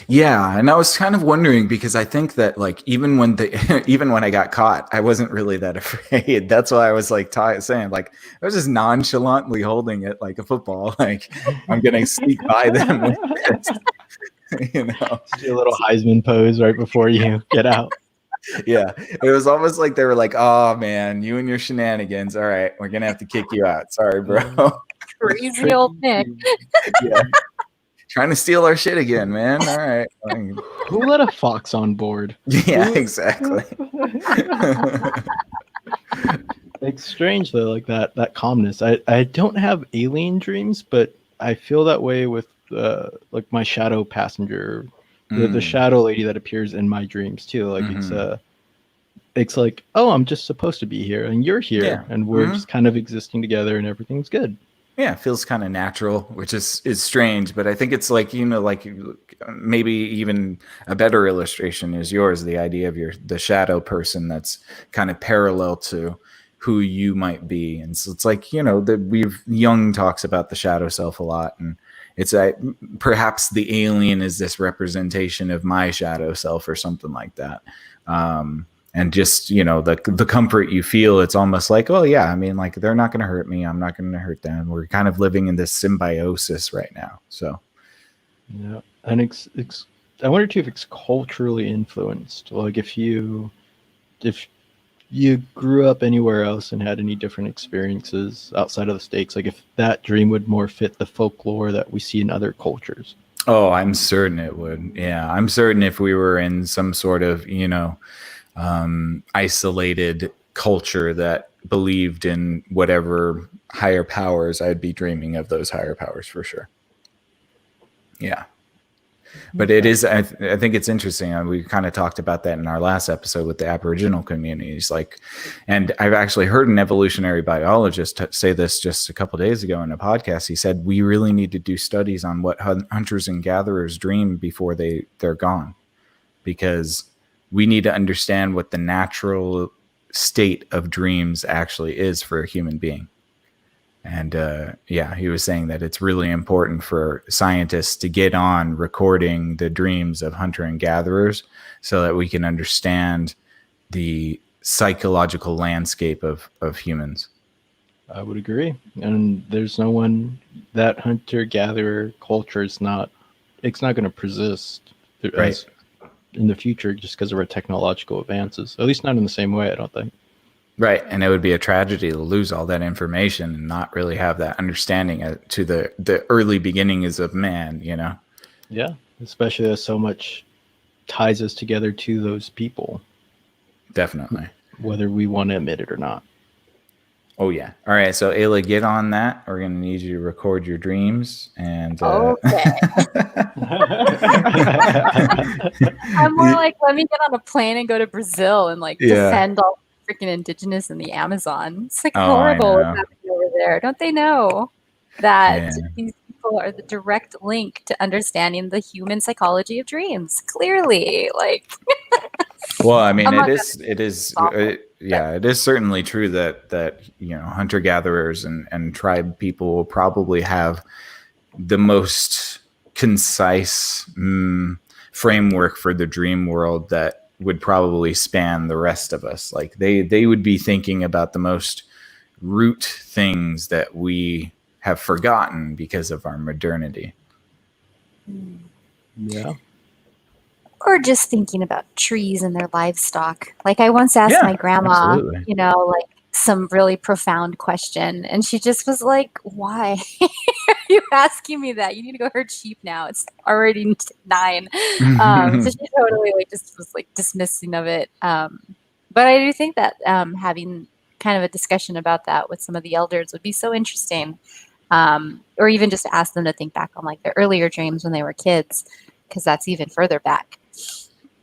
S2: Yeah, and I was kind of wondering because I think that like even when I got caught, I wasn't really that afraid. That's why I was like saying like I was just nonchalantly holding it like a football, like I'm gonna sneak by them with this,
S4: Just a little Heisman pose right before you get out.
S2: Yeah, it was almost like they were like, "Oh man, you and your shenanigans. All right, we're gonna have to kick you out. Sorry, bro."
S3: Crazy old Nick.
S2: Yeah. Trying to steal our shit again, man. All right.
S4: Who let a fox on board?
S2: Yeah, exactly.
S4: It's strange though, like that calmness. I don't have alien dreams, but I feel that way with like my shadow passenger, the shadow lady that appears in my dreams too. Like it's like, oh, I'm just supposed to be here, and you're here, and we're just kind of existing together, and everything's good.
S2: Yeah, it feels kind of natural, which is strange, but I think it's like, like maybe even a better illustration is yours, the idea of the shadow person that's kind of parallel to who you might be. And so it's like, that Jung talks about the shadow self a lot, and it's perhaps the alien is this representation of my shadow self or something like that. And just, the comfort you feel, it's almost like, oh yeah, I mean, like, they're not going to hurt me, I'm not going to hurt them. We're kind of living in this symbiosis right now. So
S4: yeah, and I wonder too if it's culturally influenced. Like if you grew up anywhere else and had any different experiences outside of the States, like if that dream would more fit the folklore that we see in other cultures.
S2: oh, I'm certain it would. Yeah, I'm certain if we were in some sort of isolated culture that believed in whatever higher powers, I'd be dreaming of those higher powers for sure. Yeah. But it is, I think it's interesting. We kind of talked about that in our last episode with the Aboriginal communities. Like, and I've actually heard an evolutionary biologist say this just a couple of days ago in a podcast. He said, we really need to do studies on what hunters and gatherers dream before they're gone, because we need to understand what the natural state of dreams actually is for a human being. And he was saying that it's really important for scientists to get on recording the dreams of hunter and gatherers so that we can understand the psychological landscape of humans.
S4: I would agree. And there's no one, that hunter-gatherer culture it's not going to persist
S2: Right.
S4: in the future just because of our technological advances. At least not in the same way, I don't think.
S2: Right. And it would be a tragedy to lose all that information and not really have that understanding to the early beginnings of man,
S4: Yeah, especially as so much ties us together to those people.
S2: Definitely.
S4: Whether we want to admit it or not.
S2: Oh, yeah. All right. So, Ayla, get on that. We're going to need you to record your dreams. And
S3: Okay. I'm more like, let me get on a plane and go to Brazil and defend all the freaking indigenous in the Amazon. It's horrible what's happening over there. Don't they know that these people are the direct link to understanding the human psychology of dreams? Clearly,
S2: well, I mean, it is certainly true that hunter gatherers and tribe people will probably have the most concise framework for the dream world that would probably span the rest of us. Like they would be thinking about the most root things that we have forgotten because of our modernity.
S4: Yeah.
S3: Or just thinking about trees and their livestock. Like I once asked my grandma,
S2: absolutely.
S3: Some really profound question. And she just was like, why are you asking me that? You need to go herd sheep now. It's already 9. So she totally just was dismissing of it. But I do think that having kind of a discussion about that with some of the elders would be so interesting. Or even just ask them to think back on their earlier dreams when they were kids, because that's even further back.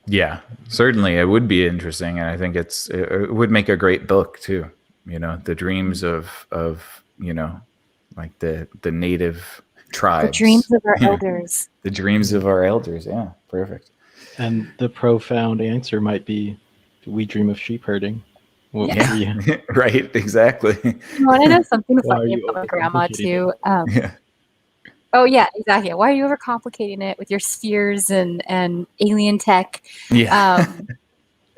S2: Yeah, certainly it would be interesting. And I think it would make a great book too. The dreams of the native tribes.
S3: The dreams of our elders.
S2: The dreams of our elders. Yeah, perfect.
S4: And the profound answer might be, we dream of sheep herding.
S2: Yeah. Right, exactly.
S3: You want to know something funny about my grandma too? Oh yeah, exactly. Why are you overcomplicating it with your spheres and alien tech?
S2: Yeah.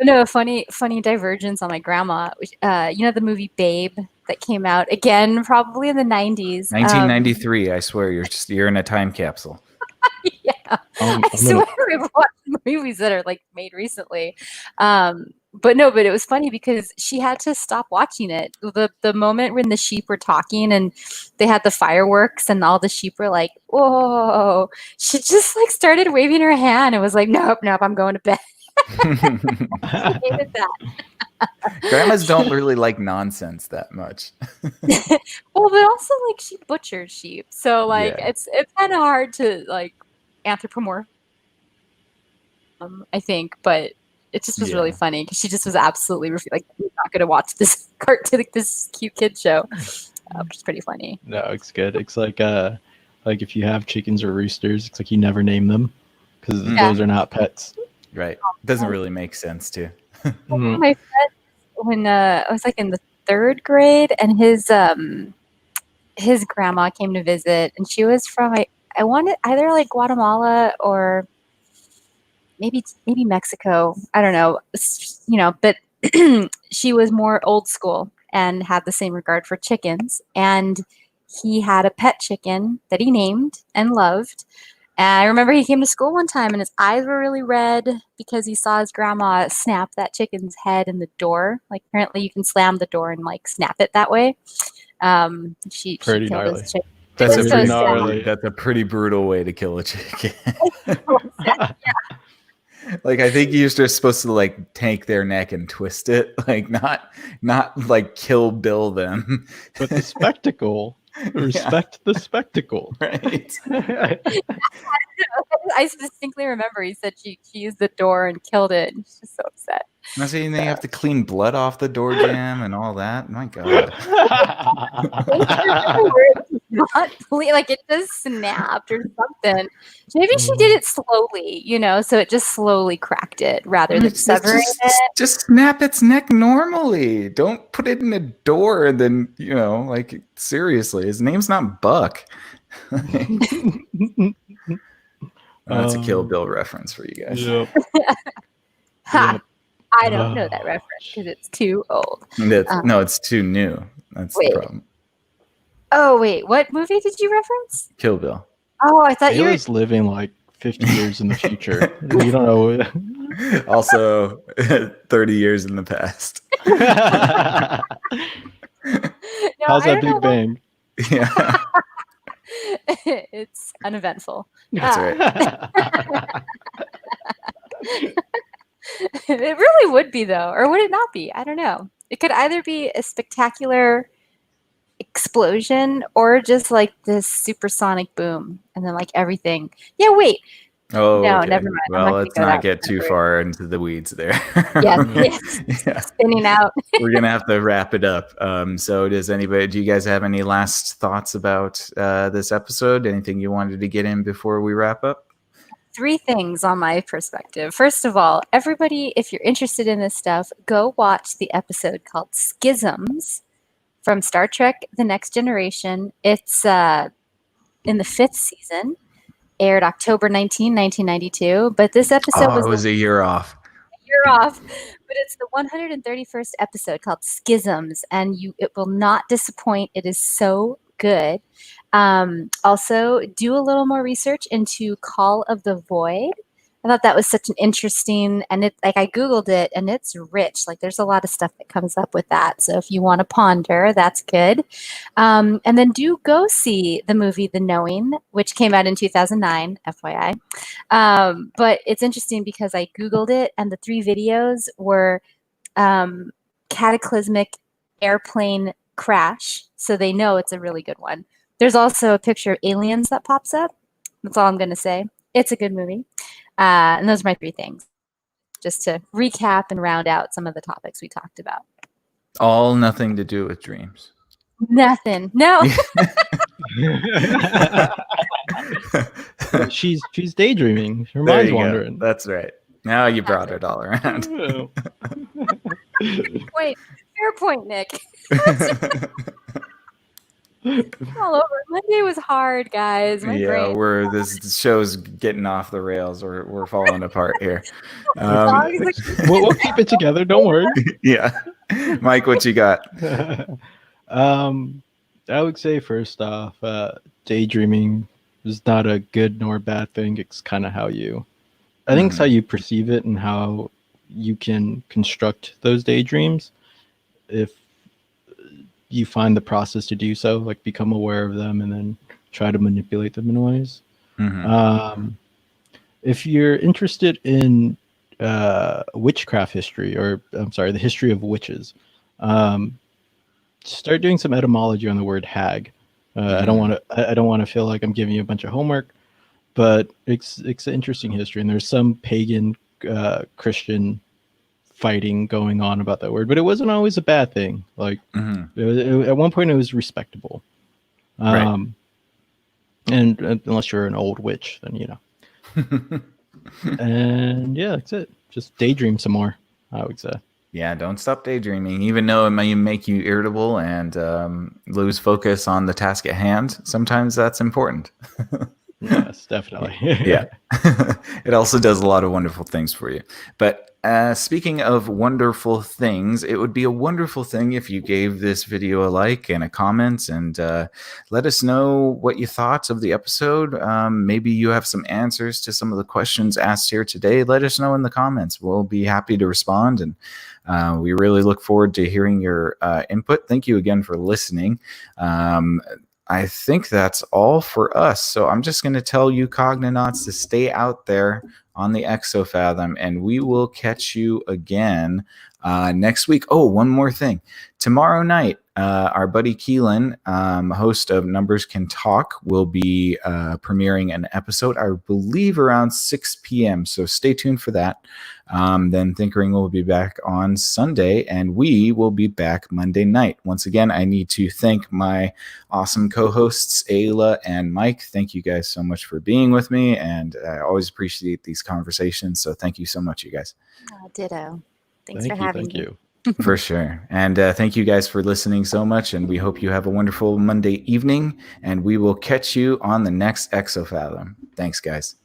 S3: No, funny divergence on my grandma. The movie Babe that came out again, probably in the 90s.
S2: 1993. I swear, you're in a time capsule.
S3: Yeah, I swear we've watched movies that are made recently. But it was funny because she had to stop watching it. The moment when the sheep were talking and they had the fireworks and all the sheep were like, whoa, she just started waving her hand and was like, nope, I'm going to bed. She hated that.
S2: Grandmas don't really like nonsense that much.
S3: Well, but also she butchered sheep. So it's kind of hard to anthropomorph, I think, but it just was really funny because she just was absolutely we're not going to watch this cartoon, this cute kid show. which is pretty funny.
S4: No, it's good. It's like if you have chickens or roosters, it's like you never name them because those are not pets.
S2: Right. Doesn't really make sense too.
S4: Mhm.
S3: My friend, when I was like in the 3rd grade, and his grandma came to visit, and she was from I wanted either like Guatemala or maybe Mexico. I don't know, but she was more old school and had the same regard for chickens. And he had a pet chicken that he named and loved. And I remember he came to school one time and his eyes were really red because he saw his grandma snap that chicken's head in the door. Like apparently you can slam the door and like snap it that way. She
S4: Pretty
S3: killed
S4: gnarly.
S3: his chicken.
S2: That's
S3: was
S2: a
S3: so
S2: pretty
S3: sad.
S4: gnarly.
S2: That's a pretty brutal way to kill a chicken.
S3: Yeah.
S2: Like I think you're just supposed to like take their neck and twist it, like not like Kill Bill them.
S4: But the spectacle, respect the spectacle.
S2: Right.
S3: I distinctly remember he said she used the door and killed it. And she's just so upset.
S2: I'm saying they have to clean blood off the door jamb and all that. My God.
S3: Not like it just snapped or something. Maybe she did it slowly, so it just slowly cracked it rather than severing it.
S2: Just snap its neck normally. Don't put it in a door and then, like seriously, his name's not Buck. That's a Kill Bill reference for you guys.
S4: Yep.
S3: Ha!
S4: Yep.
S3: I don't know that reference because it's too old.
S2: No, it's too new. That's the problem.
S3: Oh wait, what movie did you reference?
S2: Kill Bill.
S3: Oh, I thought you were.
S4: Ayla's living like 50 years in the future. You don't know.
S2: Also, 30 years in the past.
S3: No,
S4: How's
S3: I
S4: that
S3: don't
S4: Big Bang?
S2: Yeah,
S3: It's uneventful.
S2: that's right.
S3: It really would be though, or would it not be? I don't know. It could either be a spectacular explosion or just like this supersonic boom and then like everything. Yeah, wait.
S2: Oh,
S3: No,
S2: okay.
S3: never mind. I'm
S2: Well,
S3: not
S2: let's
S3: gonna go
S2: not
S3: that
S2: get too
S3: far.
S2: far into the weeds there.
S3: Yes.
S2: Yeah.
S3: Spinning out.
S2: We're gonna have to wrap it up. So, do you guys have any last thoughts about this episode? Anything you wanted to get in before we wrap up?
S3: 3 things on my perspective. First of all, everybody, if you're interested in this stuff, go watch the episode called Schisms from Star Trek The Next Generation. It's in the 5th season, aired October 19, 1992. But this episode
S2: was a year off.
S3: year off. But it's the 131st episode called Schisms, and it will not disappoint. It is so good. Also, do a little more research into Call of the Void. I thought that was such an interesting, and I Googled it, and it's rich. Like there's a lot of stuff that comes up with that. So if you want to ponder, that's good. And then do go see the movie The Knowing, which came out in 2009, FYI. But it's interesting because I Googled it, and the 3 videos were cataclysmic airplane crash. So they know it's a really good one. There's also a picture of aliens that pops up. That's all I'm going to say. It's a good movie. And those are my 3 things, just to recap and round out some of the topics we talked about.
S2: All nothing to do with dreams.
S3: Nothing. No.
S4: She's daydreaming. Her
S2: There
S4: mind's
S2: you go.
S4: wandering.
S2: That's right. Now you brought it all around.
S3: Fair point, Nick. All over. Monday was hard, guys. My
S2: Yeah,
S3: brain.
S2: this show's getting off the rails. We're falling apart here.
S4: We'll keep it together. Don't worry.
S2: Yeah, Mike, what you got?
S4: I would say first off, daydreaming is not a good nor bad thing. It's kind of I think it's how you perceive it and how you can construct those daydreams. If you find the process to do so, like become aware of them and then try to manipulate them in ways. If you're interested in witchcraft history, or the history of witches, start doing some etymology on the word hag. I don't want to feel like I'm giving you a bunch of homework, but it's an interesting history, and there's some pagan Christian fighting going on about that word, but it wasn't always a bad thing. Like at one point, it was respectable.
S2: Right.
S4: And unless you're an old witch, then you know. And yeah, that's it. Just daydream some more, I would say.
S2: Yeah, don't stop daydreaming, even though it may make you irritable and lose focus on the task at hand. Sometimes that's important.
S4: Yes, definitely.
S2: Yeah. It also does a lot of wonderful things for you. But speaking of wonderful things, it would be a wonderful thing if you gave this video a like and a comment and let us know what you thought of the episode. Maybe you have some answers to some of the questions asked here today. Let us know in the comments. We'll be happy to respond, and we really look forward to hearing your input. Thank you again for listening. I think that's all for us. So I'm just going to tell you Cognonauts to stay out there on the Exofathom, and we will catch you again next week. Oh, one more thing. Tomorrow night, our buddy Keelan, host of Numbers Can Talk, will be premiering an episode, I believe, around 6 p.m. So stay tuned for that. Then Thinkering will be back on Sunday, and we will be back Monday night. Once again, I need to thank my awesome co-hosts, Ayla and Mike. Thank you guys so much for being with me, and I always appreciate these conversations. So thank you so much, you guys.
S3: Ditto. Thanks for having me.
S4: Thank you.
S2: For sure. And thank you guys for listening so much, and we hope you have a wonderful Monday evening, and we will catch you on the next Exofathom. Thanks, guys.